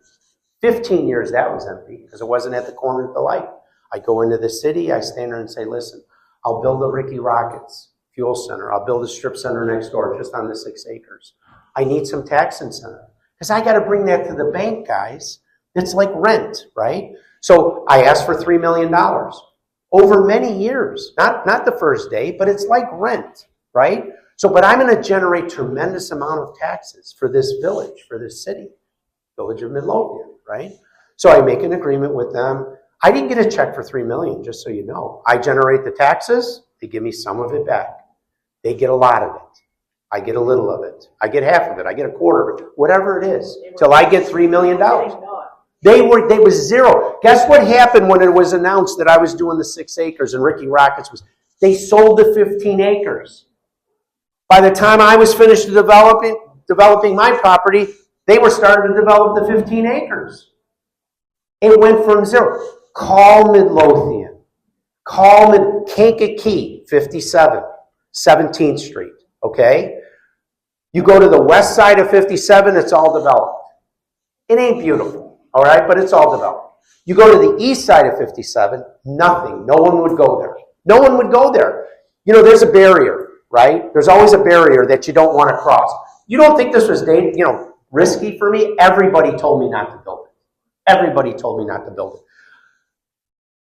S1: 15 years that was empty because it wasn't at the corner of the light. I go into the city, I stand there and say, listen, I'll build a Ricky Rockets fuel center. I'll build a strip center next door just on the 6 acres. I need some tax incentive because I got to bring that to the bank, guys. It's like rent, right? So I asked for $3 million over many years, not the first day, but it's like rent, right? So, but I'm going to generate tremendous amount of taxes for this village, for this city, village of Midlothian, right? So I make an agreement with them. I didn't get a check for $3 million, just so you know. I generate the taxes. They give me some of it back. They get a lot of it. I get a little of it. I get half of it. I get a quarter of it. Whatever it is, till I get $3 million. They was zero. Guess what happened when it was announced that I was doing the 6 acres and Ricky Rockets was? They sold the 15 acres. By the time I was finished developing my property, they were starting to develop the 15 acres. It went from zero. Call Midlothian. Call Kankakee, 57, 17th Street, okay? You go to the west side of 57, it's all developed. It ain't beautiful, all right, but it's all developed. You go to the east side of 57, nothing. No one would go there. No one would go there. You know, there's a barrier, right? There's always a barrier that you don't want to cross. You don't think this was risky for me? Everybody told me not to build it. Everybody told me not to build it.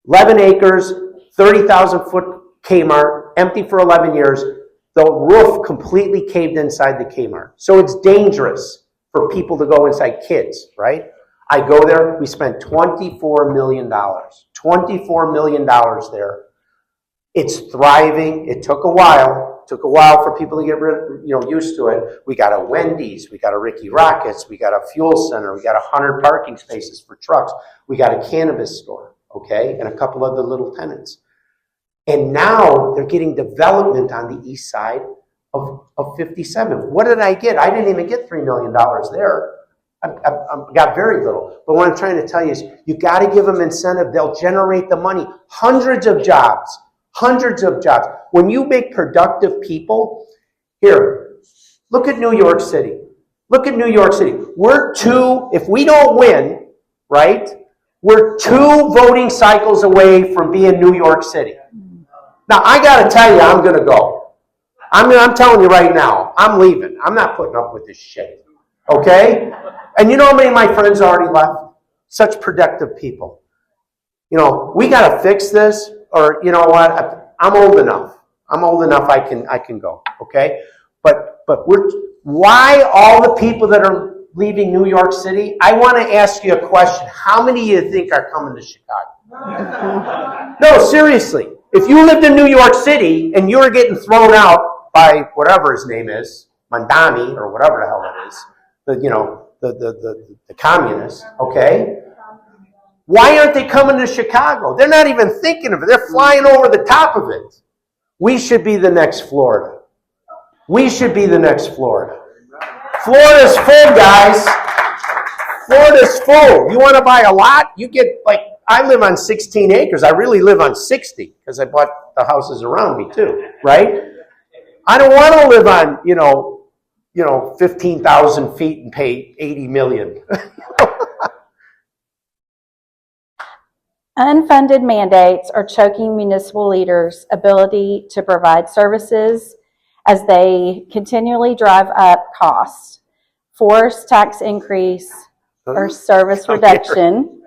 S1: 11 acres, 30,000 foot Kmart, empty for 11 years. The roof completely caved inside the Kmart. So it's dangerous for people to go inside, kids, right? I go there, we spent $24 million. $24 million there. It's thriving. It took a while. It took a while for people to get used to it. We got a Wendy's, we got a Ricky Rockets, we got a fuel center, we got 100 parking spaces for trucks, we got a cannabis store, okay, and a couple other little tenants. And now they're getting development on the east side of 57. What did I get? I didn't even get $3 million there. I got very little. But what I'm trying to tell you is you got to give them incentive. They'll generate the money. Hundreds of jobs. Hundreds of jobs. When you make productive people, here, look at New York City. Look at New York City. If we don't win, right, we're 2 voting cycles away from being New York City. Now, I got to tell you, I'm going to go. I'm telling you right now, I'm leaving. I'm not putting up with this shit. Okay? And you know how many of my friends already left? Such productive people. You know, we got to fix this, or you know what? I'm old enough. I can go. Okay? But why all the people that are leaving New York City? I want to ask you a question. How many of you think are coming to Chicago? No, seriously. If you lived in New York City and you were getting thrown out by whatever his name is, Mandami or whatever the hell it is, the communist, okay? Why aren't they coming to Chicago? They're not even thinking of it. They're flying over the top of it. We should be the next Florida. We should be the next Florida. Florida's full, guys. Florida's full. You want to buy a lot? You get I live on 16 acres. I really live on 60 because I bought the houses around me too, right? I don't want to live on, 15,000 feet and pay $80 million.
S2: Unfunded mandates are choking municipal leaders' ability to provide services as they continually drive up costs, force tax increase, or service reduction.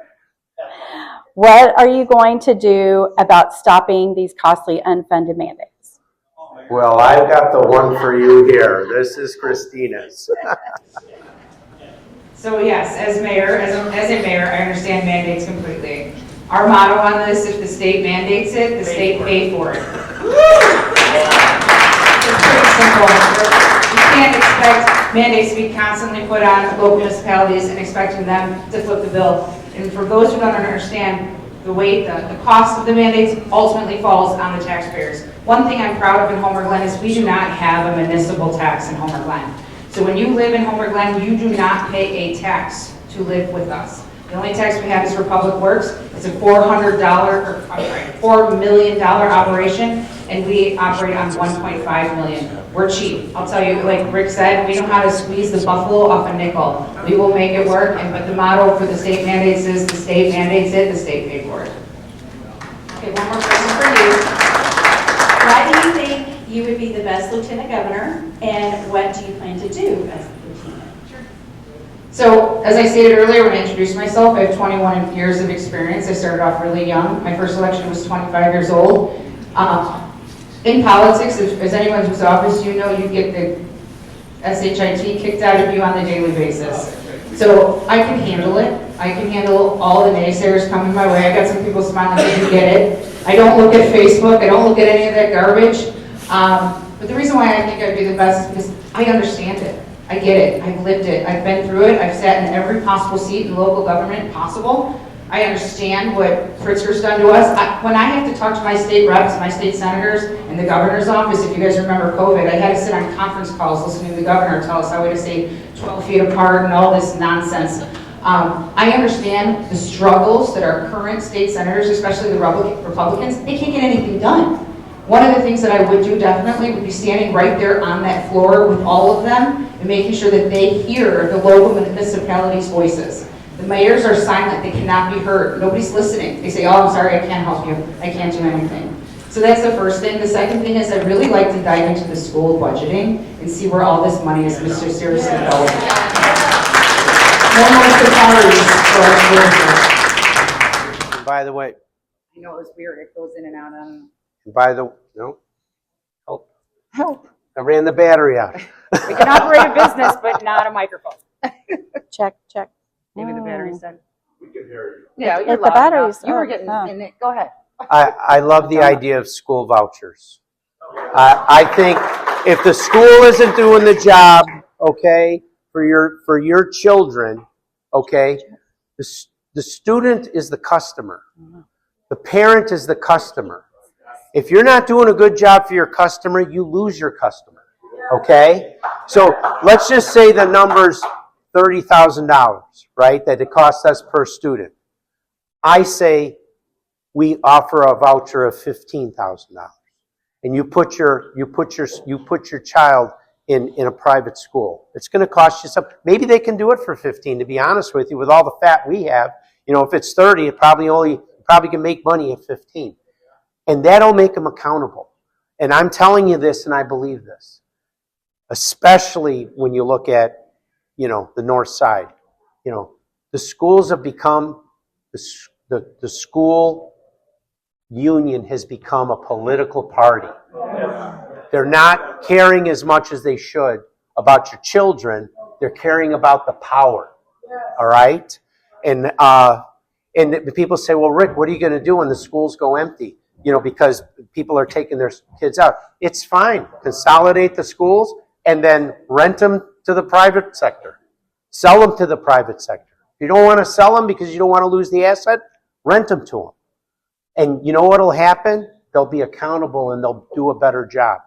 S2: What are you going to do about stopping these costly unfunded mandates?
S1: Well, I've got the one for you here. This is Christina's.
S3: So yes, as a mayor, I understand mandates completely. Our motto on this, if the state mandates it, the state pay for it. It's pretty simple. You can't expect mandates to be constantly put on local municipalities and expecting them to flip the bill. And for those who don't understand, the weight, the cost of the mandates ultimately falls on the taxpayers. One thing I'm proud of in Homer Glen is we do not have a municipal tax in Homer Glen. So when you live in Homer Glen, you do not pay a tax to live with us. The only tax we have is for public works. It's a $4 million operation, and we operate on 1.5 million. We're cheap. I'll tell you, like Rick said, we know how to squeeze the buffalo off a nickel. We will make it work, but the motto for the state mandates is the state mandates it, the state pays for it.
S4: Okay, one more question for you. Why do you think you would be the best lieutenant governor, and what do you plan to do as lieutenant?
S3: So, as I stated earlier when I introduced myself, I have 21 years of experience. I started off really young. My first election was 25 years old. In politics, as anyone who's office, you know you get the SHIT kicked out of you on a daily basis. So I can handle it. I can handle all the naysayers coming my way. I got some people smiling, they can get it. I don't look at Facebook. I don't look at any of that garbage. But the reason why I think I'd be the best is because I understand it. I get it. I've lived it. I've been through it. I've sat in every possible seat in local government possible. I understand what Pritzker's done to us. When I have to talk to my state reps, my state senators, and the governor's office, if you guys remember COVID, I had to sit on conference calls listening to the governor tell us how we had to stay 12 feet apart and all this nonsense. I understand the struggles that our current state senators, especially the Republicans, they can't get anything done. One of the things that I would do definitely would be standing right there on that floor with all of them and making sure that they hear the local municipalities' voices. The mayors are silent, they cannot be heard. Nobody's listening. They say, oh, I'm sorry, I can't help you. I can't do anything. So that's the first thing. The second thing is I'd really like to dive into the school budgeting and see where all this money is seriously going. No more safaris for our children.
S1: By the way,
S5: I know it was weird. It goes in and out on.
S1: no, help. I ran the battery out.
S5: We can operate a business, but not a microphone.
S2: Check.
S5: Maybe the battery's done.
S1: We can hear you.
S5: Yeah,
S2: If
S5: you're
S2: the
S5: loud
S2: battery's
S5: enough. You were
S2: up,
S5: getting
S2: oh.
S5: in it. Go ahead.
S1: I love the idea of school vouchers. I think if the school isn't doing the job, okay, for your children, okay, the student is the customer. The parent is the customer. If you're not doing a good job for your customer, you lose your customer, okay? So let's just say the number's $30,000, right, that it costs us per student. I say we offer a voucher of $15,000, and you put your child in a private school. It's going to cost you some. Maybe they can do it for 15. To be honest with you, with all the fat we have, if it's 30, it probably can make money at 15, and that'll make them accountable. And I'm telling you this, and I believe this, especially when you look at the north side. The schools have become the school union has become a political party. They're not caring as much as they should about your children. They're caring about the power. All right? And the people say, well, Rick, what are you going to do when the schools go empty? Because people are taking their kids out. It's fine. Consolidate the schools and then rent them to the private sector. Sell them to the private sector. If you don't want to sell them because you don't want to lose the asset, rent them to them. And you know what will happen? They'll be accountable and they'll do a better job.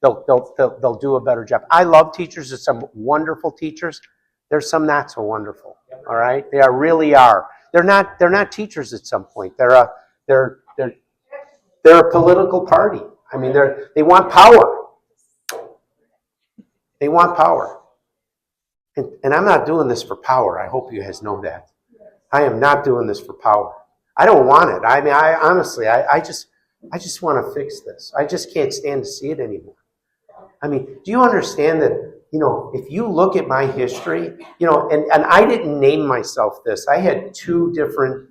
S1: They'll do a better job. I love teachers. There's some wonderful teachers. There's some not so wonderful. All right, they really are. They're not teachers at some point. They're a political party. I mean, they want power. They want power. And I'm not doing this for power. I hope you guys know that. I am not doing this for power. I don't want it. I mean, I honestly, I just want to fix this. I just can't stand to see it anymore. I mean, do you understand that, if you look at my history, and I didn't name myself this. I had two different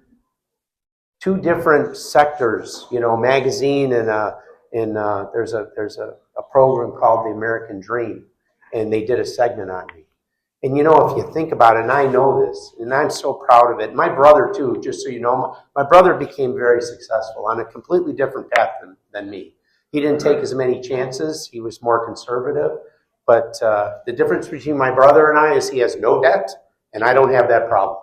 S1: sectors, magazine and there's a program called The American Dream, and they did a segment on me. And if you think about it, and I know this, and I'm so proud of it. My brother too, just so you know, my brother became very successful on a completely different path than me. He didn't take as many chances. He was more conservative. But the difference between my brother and I is he has no debt, and I don't have that problem.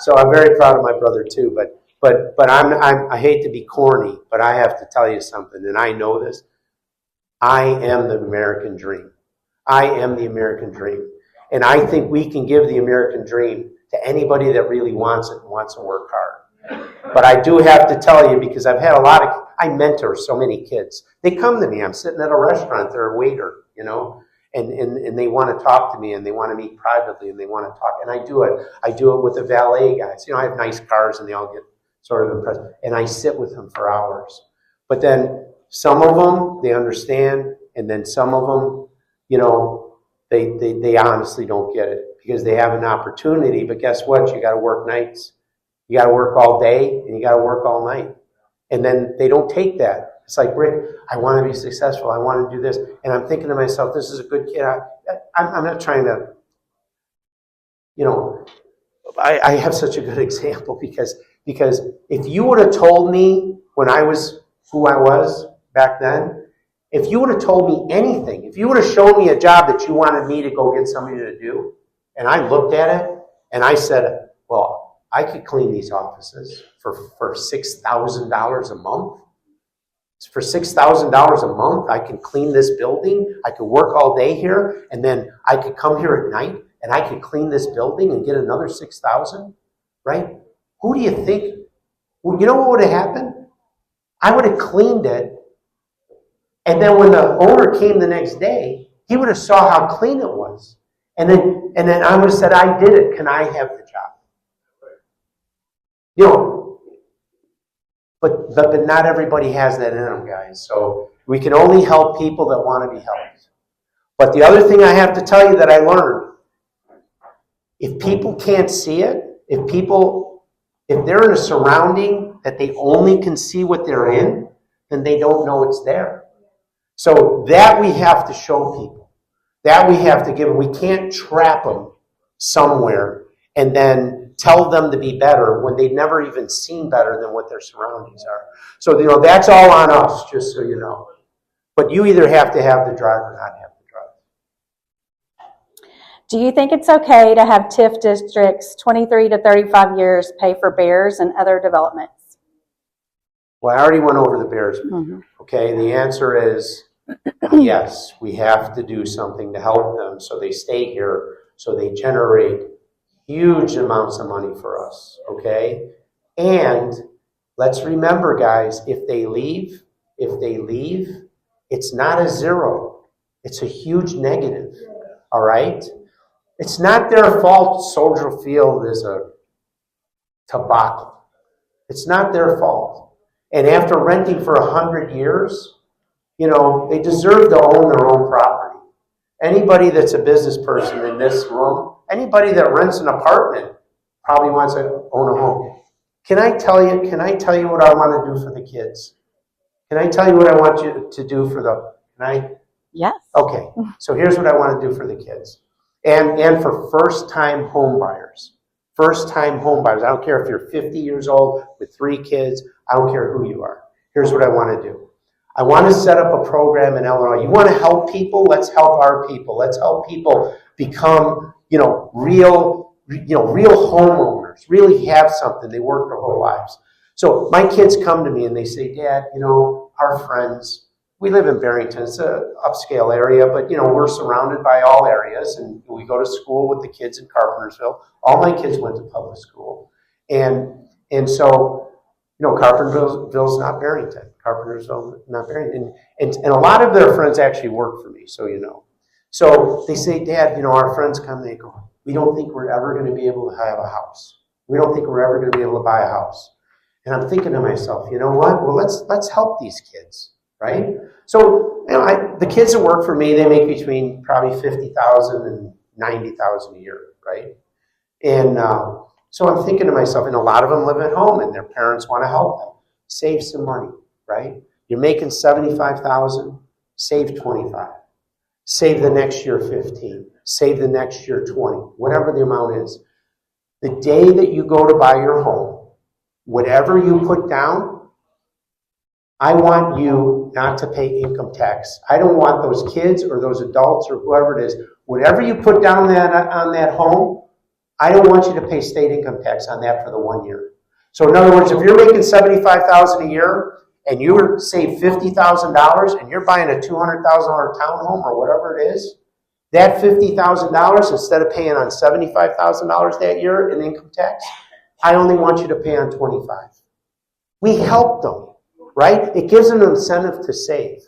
S1: So I'm very proud of my brother too. But I hate to be corny, but I have to tell you something, and I know this. I am the American dream. I am the American dream. And I think we can give the American dream to anybody that really wants it and wants to work hard. But I do have to tell you, because I've had I mentor so many kids. They come to me. I'm sitting at a restaurant. They're a waiter, and they want to talk to me, and they want to meet privately, and they want to talk. And I do it. I do it with the valet guys. I have nice cars, and they all get sort of impressed. And I sit with them for hours. But then some of them, they understand, and then some of them, they honestly don't get it because they have an opportunity. But guess what? You got to work nights. You got to work all day, and you got to work all night. And then they don't take that. It's like, Rick, I want to be successful. I want to do this. And I'm thinking to myself, this is a good kid. I'm not trying to, I have such a good example because if you would have told me when I was who I was back then, if you would have told me anything, if you would have shown me a job that you wanted me to go get somebody to do, and I looked at it and I said, well, I could clean these offices for $6,000 a month. For $6,000 a month, I can clean this building. I could work all day here, and then I could come here at night, and I could clean this building and get another $6,000, right? Who do you think? Well, you know what would have happened? I would have cleaned it, and then when the owner came the next day, he would have saw how clean it was, and then I would have said, I did it. Can I have the job? But not everybody has that in them, guys. So we can only help people that want to be helped. But the other thing I have to tell you that I learned, if people can't see it, if they're in a surrounding that they only can see what they're in, then they don't know it's there. So that we have to show people. That we have to give them. We can't trap them somewhere and then tell them to be better when they've never even seen better than what their surroundings are. So, that's all on us, just so you know. But you either have to have the drive or not have the drive.
S2: Do you think it's okay to have TIF districts 23 to 35 years pay for bears and other developments?
S1: Well, I already went over the bears.
S2: Mm-hmm.
S1: Okay, the answer is yes, we have to do something to help them so they stay here, so they generate huge amounts of money for us, okay? And let's remember, guys, if they leave, it's not a zero. It's a huge negative, all right? It's not their fault Soldier Field is a debacle. It's not their fault. And after renting for 100 years, they deserve to own their own property. Anybody that's a business person in this room, anybody that rents an apartment probably wants to own a home. Can I tell you what I want to do for the kids? Can I tell you what I want you to do for
S2: Yes.
S1: Okay, so here's what I want to do for the kids. And for first-time home buyers. First-time home buyers. I don't care if you're 50 years old with 3 kids. I don't care who you are. Here's what I want to do. I want to set up a program in Illinois. You want to help people? Let's help our people. Let's help people become, real homeowners, really have something. They work their whole lives. So my kids come to me and they say, Dad, our friends, we live in Barrington. It's an upscale area, but, we're surrounded by all areas, and we go to school with the kids in Carpentersville. All my kids went to public school. And so, Carpentersville's not Barrington. Carpentersville, not Barrington. And a lot of their friends actually work for me, so you know. So they say, Dad, our friends come, they go, we don't think we're ever going to be able to have a house. We don't think we're ever going to be able to buy a house. And I'm thinking to myself, you know what? Well, let's help these kids, right? So, the kids that work for me, they make between probably $50,000 and $90,000 a year, right? And so I'm thinking to myself, and a lot of them live at home, and their parents want to help them. Save some money, right? You're making $75,000, save 25. Save the next year 15. Save the next year 20. Whatever the amount is. The day that you go to buy your home, whatever you put down, I want you not to pay income tax. I don't want those kids or those adults or whoever it is, whatever you put down on that home, I don't want you to pay state income tax on that for the 1 year. So in other words, if you're making $75,000 a year and you save $50,000 and you're buying a $200,000 townhome or whatever it is, that $50,000, instead of paying on $75,000 that year in income tax, I only want you to pay on 25. We help them, right? It gives them an incentive to save.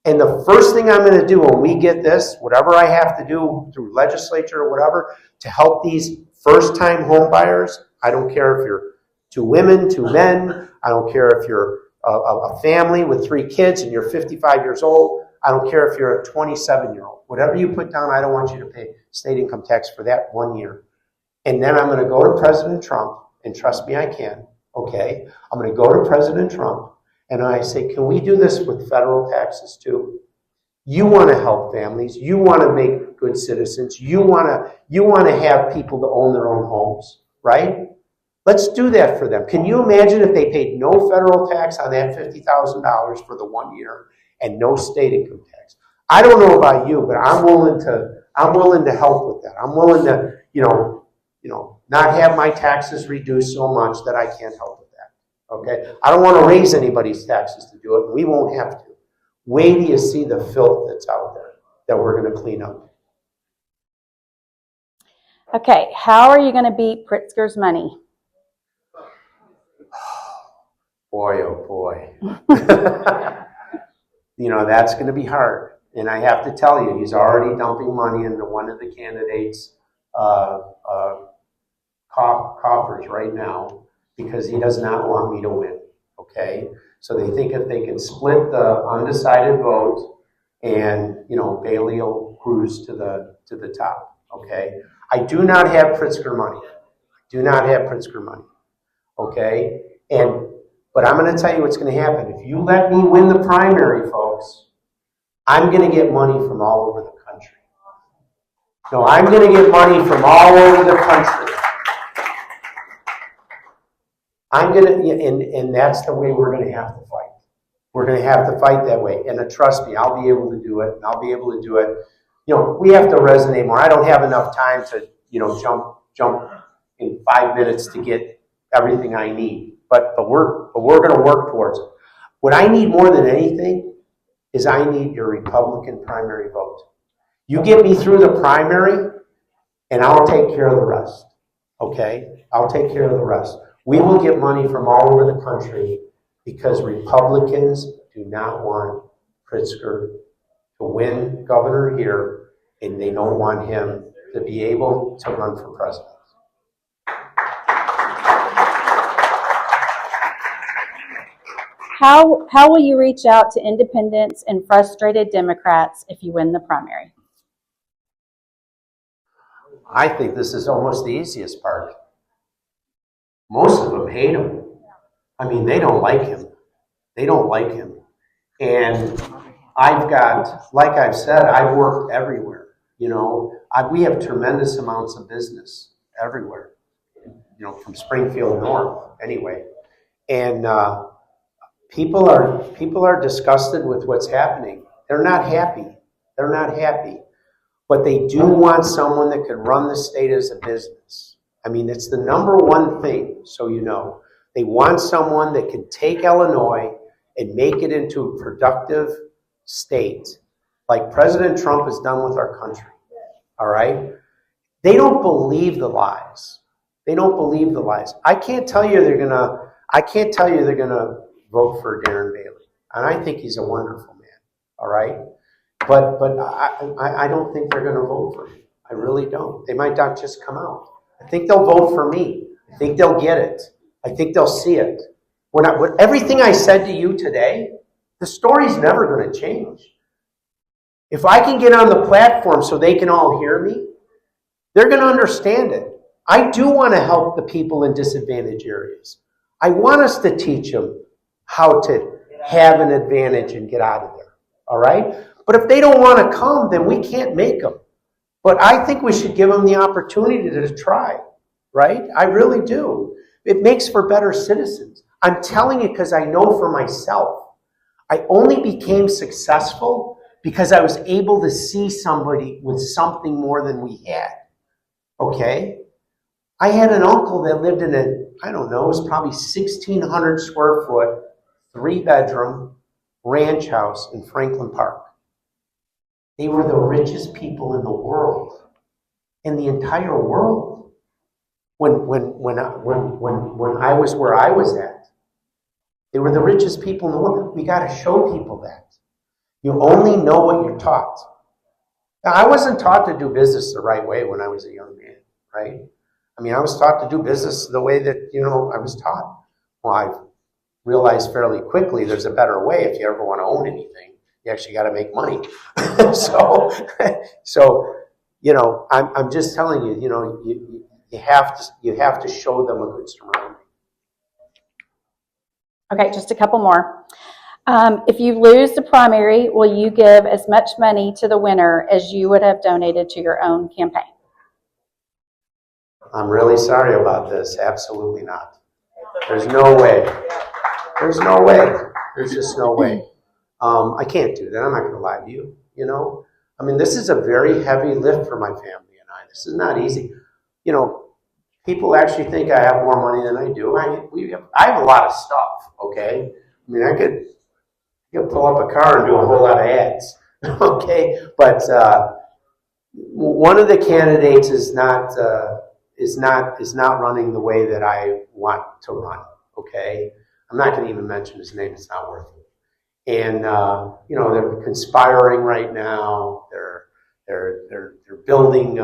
S1: And the first thing I'm going to do when we get this, whatever I have to do through legislature or whatever, to help these first-time home buyers, I don't care if you're 2 women, 2 men, I don't care if you're a family with 3 kids and you're 55 years old, I don't care if you're a 27-year-old. Whatever you put down, I don't want you to pay state income tax for that 1 year. And then I'm going to go to President Trump, and trust me, I can, okay? I'm going to go to President Trump, and I say, can we do this with federal taxes too? You want to help families. You want to make good citizens. You want to have people to own their own homes, right? Let's do that for them. Can you imagine if they paid no federal tax on that $50,000 for the 1 year and no state income tax? I don't know about you, but I'm willing to help with that. I'm willing to, not have my taxes reduced so much that I can't help with that. Okay? I don't want to raise anybody's taxes to do it. We won't have to. Wait till you see the filth that's out there that we're going to clean up.
S2: Okay, how are you going to beat Pritzker's money?
S1: Boy, oh boy. That's going to be hard. And I have to tell you, he's already dumping money into one of the candidates' coffers right now because he does not want me to win. Okay? So they think if they can split the undecided vote and, Bailey will cruise to the top. Okay? I do not have Pritzker money. Do not have Pritzker money. Okay? But I'm going to tell you what's going to happen. If you let me win the primary, folks, I'm going to get money from all over the country. No, I'm going to get money from all over the country. And that's the way we're going to have to fight. We're going to have to fight that way. And trust me, I'll be able to do it. And I'll be able to do it. We have to resonate more. I don't have enough time to, jump in 5 minutes to get everything I need. But we're going to work towards it. What I need more than anything is I need your Republican primary vote. You get me through the primary, and I'll take care of the rest. Okay? I'll take care of the rest. We will get money from all over the country because Republicans do not want Pritzker to win governor here, and they don't want him to be able to run for president.
S2: How will you reach out to independents and frustrated Democrats if you win the primary?
S1: I think this is almost the easiest part. Most of them hate him. I mean, they don't like him. They don't like him. And like I've said, I've worked everywhere. We have tremendous amounts of business everywhere, from Springfield north anyway. And people are disgusted with what's happening. They're not happy. They're not happy. But they do want someone that could run the state as a business. I mean, it's the number one thing, so you know. They want someone that can take Illinois and make it into a productive state, like President Trump has done with our country. All right? They don't believe the lies. They don't believe the lies. I can't tell you they're gonna vote for Darren Bailey, and I think he's a wonderful man. All right, but I don't think they're gonna vote for him. I really don't. They might not just come out. I think they'll vote for me. I think they'll get it. I think they'll see it. Everything I said to you today, the story's never going to change. If I can get on the platform so they can all hear me, they're going to understand it. I do want to help the people in disadvantaged areas. I want us to teach them how to have an advantage and get out of there. All right? But if they don't want to come, then we can't make them. But I think we should give them the opportunity to try. Right? I really do. It makes for better citizens. I'm telling you because I know for myself. I only became successful because I was able to see somebody with something more than we had. Okay? I had an uncle that lived in I don't know, it was probably 1,600 square foot, 3-bedroom ranch house in Franklin Park. They were the richest people in the world, in the entire world. When I was where I was at, they were the richest people in the world. We got to show people that. You only know what you're taught. Now, I wasn't taught to do business the right way when I was a young man, right? I mean, I was taught to do business the way that, I was taught. Well, I realized fairly quickly there's a better way if you ever want to own anything. You actually got to make money. so, I'm just telling you, you have to show them a good surrounding.
S2: Okay, just a couple more. If you lose the primary, will you give as much money to the winner as you would have donated to your own campaign?
S1: I'm really sorry about this. Absolutely not. There's no way. There's no way. There's just no way. I can't do that. I'm not going to lie to you. I mean, this is a very heavy lift for my family and I. This is not easy. People actually think I have more money than I do. I have a lot of stuff. Okay. I mean, I could pull up a car and do a whole lot of ads. Okay. But one of the candidates is not running the way that I want to run. Okay. I'm not going to even mention his name. It's not worth it. And they're conspiring right now. They're building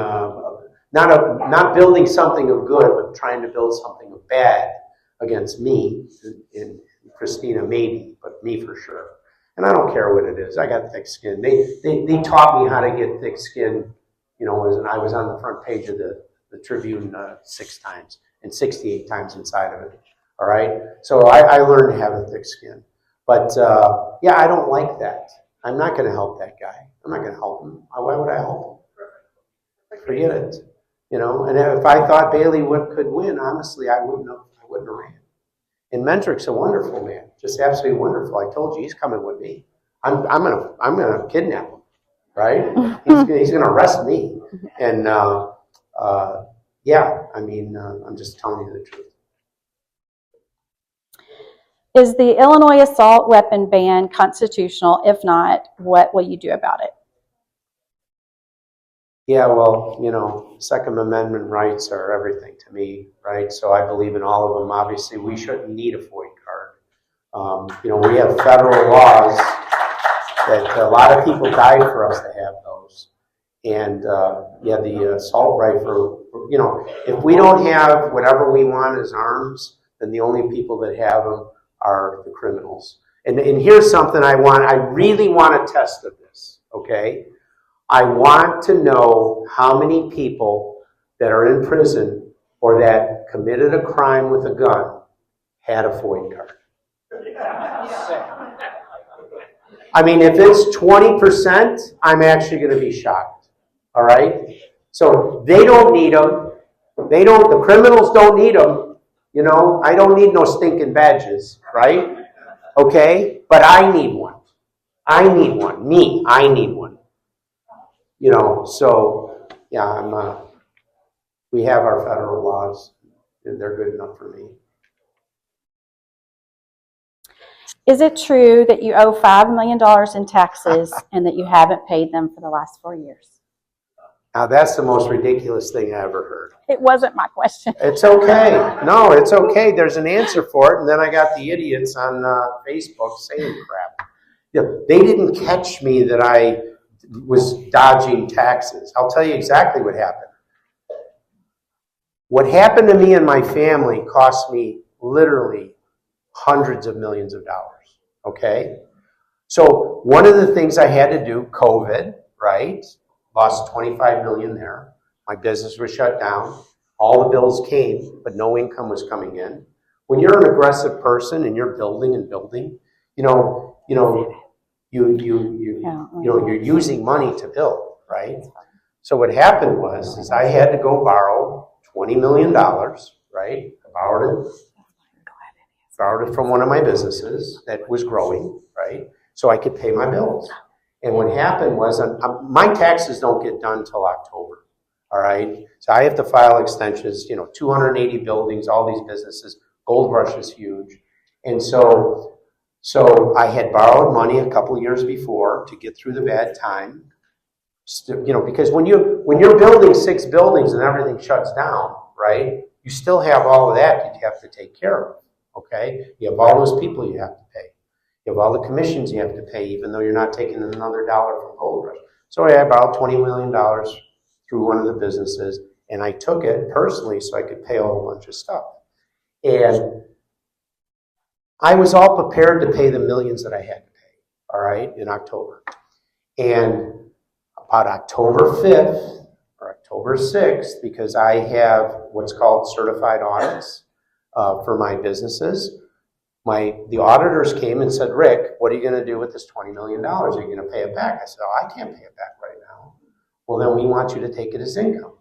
S1: not building something of good, but trying to build something of bad against me and Christina maybe, but me for sure. And I don't care what it is. I got thick skin. They taught me how to get thick skin. When I was on the front page of the Tribune 6 times and 68 times inside of it. All right. So I learned to have a thick skin. But I don't like that. I'm not going to help that guy. I'm not going to help him. Why would I help him? Forget it. And if I thought Bailey could win, honestly, I wouldn't have ran. And Mentrick's a wonderful man, just absolutely wonderful. I told you, he's coming with me. I'm gonna kidnap him, right? He's gonna arrest me. And I'm just telling you the truth.
S2: Is the Illinois assault weapon ban constitutional? If not, what will you do about it?
S1: Yeah, well, Second Amendment rights are everything to me, right? So I believe in all of them. Obviously, we shouldn't need a FOID card. We have federal laws that a lot of people died for us to have those. And, the assault rifle, if we don't have whatever we want as arms, then the only people that have them are the criminals. And here's something I really want to test of this, okay? I want to know how many people that are in prison or that committed a crime with a gun had a FOID card. I mean, if it's 20%, I'm actually going to be shocked. All right? So they don't need them. The criminals don't need them. I don't need no stinking badges, right? Okay? But I need one. I need one. I need one. We have our federal laws, and they're good enough for me.
S2: Is it true that you owe $5 million in taxes and that you haven't paid them for the last 4 years?
S1: Now, that's the most ridiculous thing I ever heard.
S2: It wasn't my question.
S1: It's okay. No, it's okay. There's an answer for it. And then I got the idiots on Facebook saying crap. They didn't catch me that I was dodging taxes. I'll tell you exactly what happened. What happened to me and my family cost me literally hundreds of millions of dollars, okay? So one of the things I had to do, COVID, right? Lost 25 million there. My business was shut down. All the bills came, but no income was coming in. When you're an aggressive person and you're building and building, you're using money to build, right? So what happened was, is I had to go borrow $20 million, right? I borrowed it from one of my businesses that was growing, right? So I could pay my bills. And what happened was, my taxes don't get done till October, all right? So I have to file extensions, 280 buildings, all these businesses. Gold Rush is huge. And so I had borrowed money a couple of years before to get through the bad time. Because when you're building 6 buildings and everything shuts down, right? You still have all of that you have to take care of, okay? You have all those people you have to pay. You have all the commissions you have to pay, even though you're not taking another dollar from Gold Rush. So I borrowed $20 million through one of the businesses, and I took it personally so I could pay a whole bunch of stuff. And I was all prepared to pay the millions that I had to pay, all right, in October. And about October 5th or October 6th, because I have what's called certified audits for my businesses, the auditors came and said, Rick, what are you going to do with this $20 million? Are you going to pay it back? I said, oh, I can't pay it back right now. Well, then we want you to take it as income.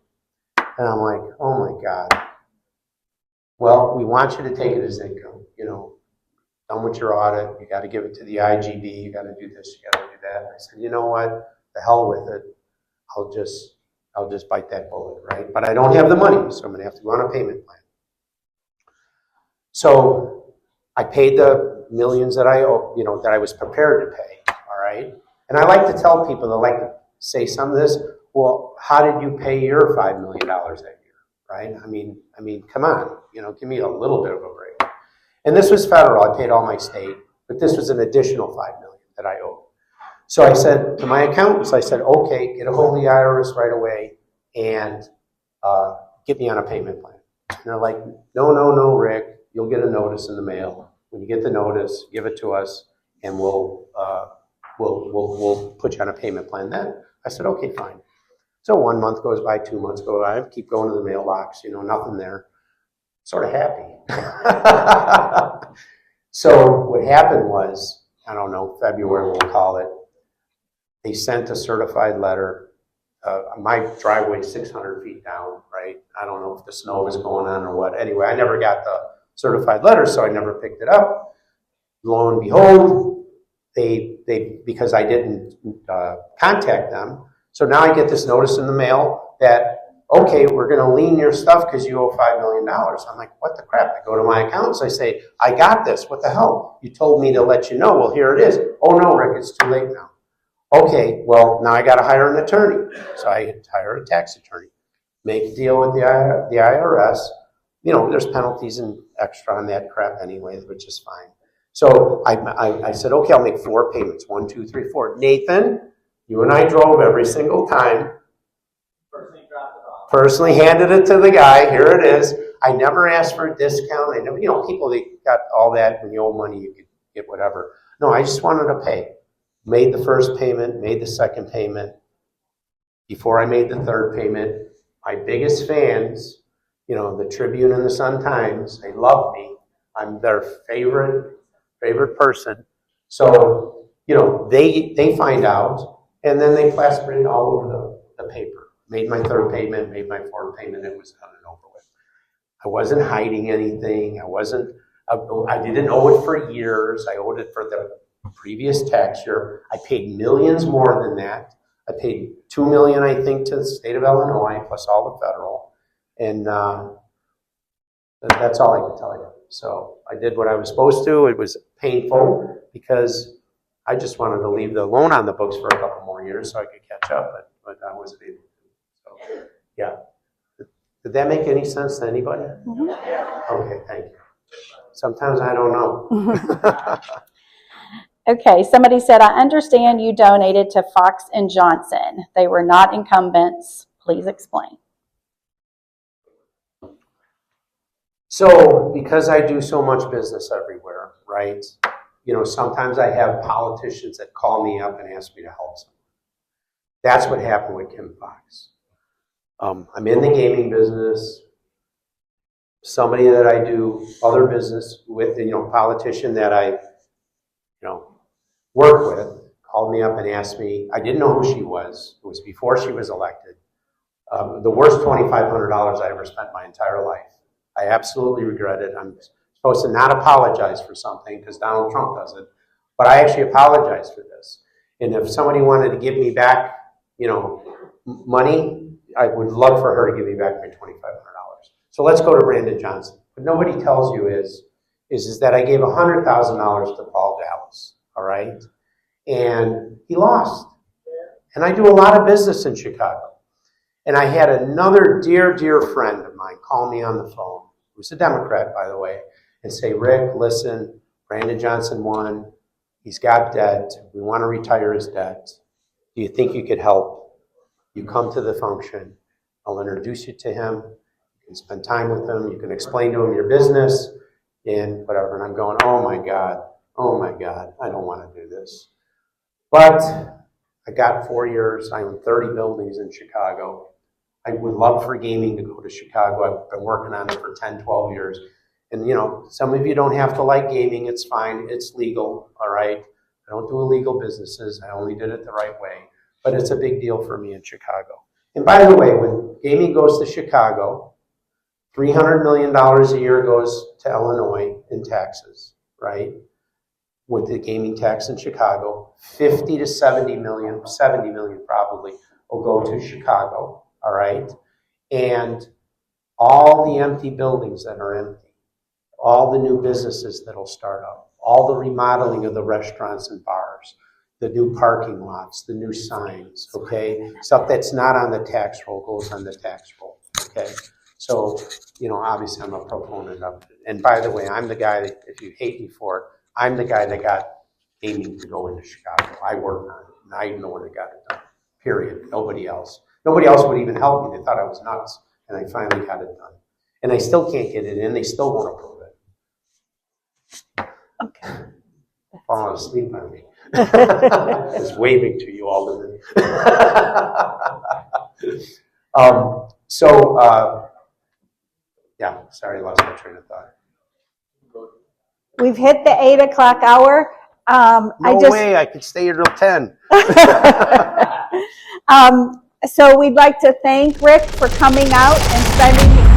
S1: And I'm like, oh my God. Well, we want you to take it as income. Done with your audit. You got to give it to the IGB. You got to do this. You got to do that. And I said, you know what? The hell with it. I'll just bite that bullet, right? But I don't have the money, so I'm going to have to go on a payment plan. So I paid the millions that I owe, that I was prepared to pay. All right. And I like to tell people that like to say some of this. Well, how did you pay your $5 million that year, right? I mean, come on, give me a little bit of a break. And this was federal. I paid all my state, but this was an additional $5 million that I owed. So I said to my accountants, I said, okay, get a hold of the IRS right away and get me on a payment plan. And they're like, no, Rick, you'll get a notice in the mail. When you get the notice, give it to us, and we'll put you on a payment plan then. I said, okay, fine. So 1 month goes by, 2 months go by. I keep going to the mailbox, nothing there. Sort of happy. So what happened was, I don't know, February we'll call it, they sent a certified letter. My driveway's 600 feet down, right? I don't know if the snow was going on or what. Anyway, I never got the certified letter, so I never picked it up. Lo and behold, they because I didn't contact them, so now I get this notice in the mail that, okay, we're going to lien your stuff because you owe $5 million. I'm like, what the crap? I go to my accountants. I say, I got this. What the hell? You told me to let you know. Well, here it is. Oh, no, Rick, it's too late now. Okay, well, now I got to hire an attorney. So I hire a tax attorney. Make a deal with the IRS. There's penalties and extra on that crap anyway, which is fine. So I said, okay, I'll make 4 payments. 1, 2, 3, 4. Nathan, you and I drove every single time. Personally handed it to the guy. Here it is. I never asked for a discount. I never, people, they got all that. When you owe money, you could get whatever. No, I just wanted to pay. Made the first payment, made the second payment. Before I made the third payment, my biggest fans, the Tribune and the Sun-Times, they love me. I'm their favorite person. So, they find out, and then they plaster it all over the paper. Made my third payment, made my fourth payment, it was done and over with. I wasn't hiding anything. I didn't owe it for years. I owed it for the previous tax year. I paid millions more than that. I paid $2 million, I think, to the state of Illinois, plus all the federal. And that's all I can tell you. So I did what I was supposed to. It was painful because I just wanted to leave the loan on the books for a couple more years so I could catch up, but I wasn't able to. So, yeah. Did that make any sense to anybody? Mm-hmm. Okay, thank you. Sometimes I don't know.
S2: Okay, somebody said, I understand you donated to Fox and Johnson. They were not incumbents. Please explain.
S1: So because I do so much business everywhere, right? You know, sometimes I have politicians that call me up and ask me to help them. That's what happened with Kim Fox. I'm in the gaming business. Somebody that I do other business with, you know, politician that I, you know, work with, called me up and asked me. I didn't know who she was. It was before she was elected. The worst $2,500 I ever spent my entire life. I absolutely regret it. I'm supposed to not apologize for something because Donald Trump does it, but I actually apologize for this. And if somebody wanted to give me back, you know, money, I would love for her to give me back my $2,500. So let's go to Brandon Johnson. What nobody tells you is that I gave $100,000 to Paul Dallas, all right? And he lost. And I do a lot of business in Chicago. And I had another dear, dear friend of mine call me on the phone, who's a Democrat, by the way, and say, Rick, listen, Brandon Johnson won. He's got debt. We want to retire his debt. Do you think you could help? You come to the function. I'll introduce you to him. You can spend time with him. You can explain to him your business and whatever. And I'm going, oh my God, I don't want to do this. But I got 4 years. I own 30 buildings in Chicago. I would love for gaming to go to Chicago. I've been working on it for 10, 12 years. And, you know, some of you don't have to like gaming. It's fine. It's legal, all right? I don't do illegal businesses. I only did it the right way. But it's a big deal for me in Chicago. And by the way, when gaming goes to Chicago, $300 million a year goes to Illinois in taxes, right? With the gaming tax in Chicago, 50 to 70 million probably, will go to Chicago, all right? And all the empty buildings that are empty, all the new businesses that'll start up, all the remodeling of the restaurants and bars, the new parking lots, the new signs, okay? Stuff that's not on the tax roll goes on the tax roll, okay? So, you know, obviously I'm a proponent of it. And by the way, I'm the guy that, if you hate me for it, I'm the guy that got gaming to go into Chicago. I worked on it, and I'm the one that got it done, period. Nobody else. Nobody else would even help me. They thought I was nuts, and I finally got it done. And I still can't get it in. They still won't approve it.
S2: Okay.
S1: Falling asleep on me. Just waving to you all the time. Yeah, sorry, I lost my train of thought.
S6: We've hit the 8 o'clock hour.
S1: No way, I could stay here till 10.
S6: So we'd like to thank Rick for coming out and spending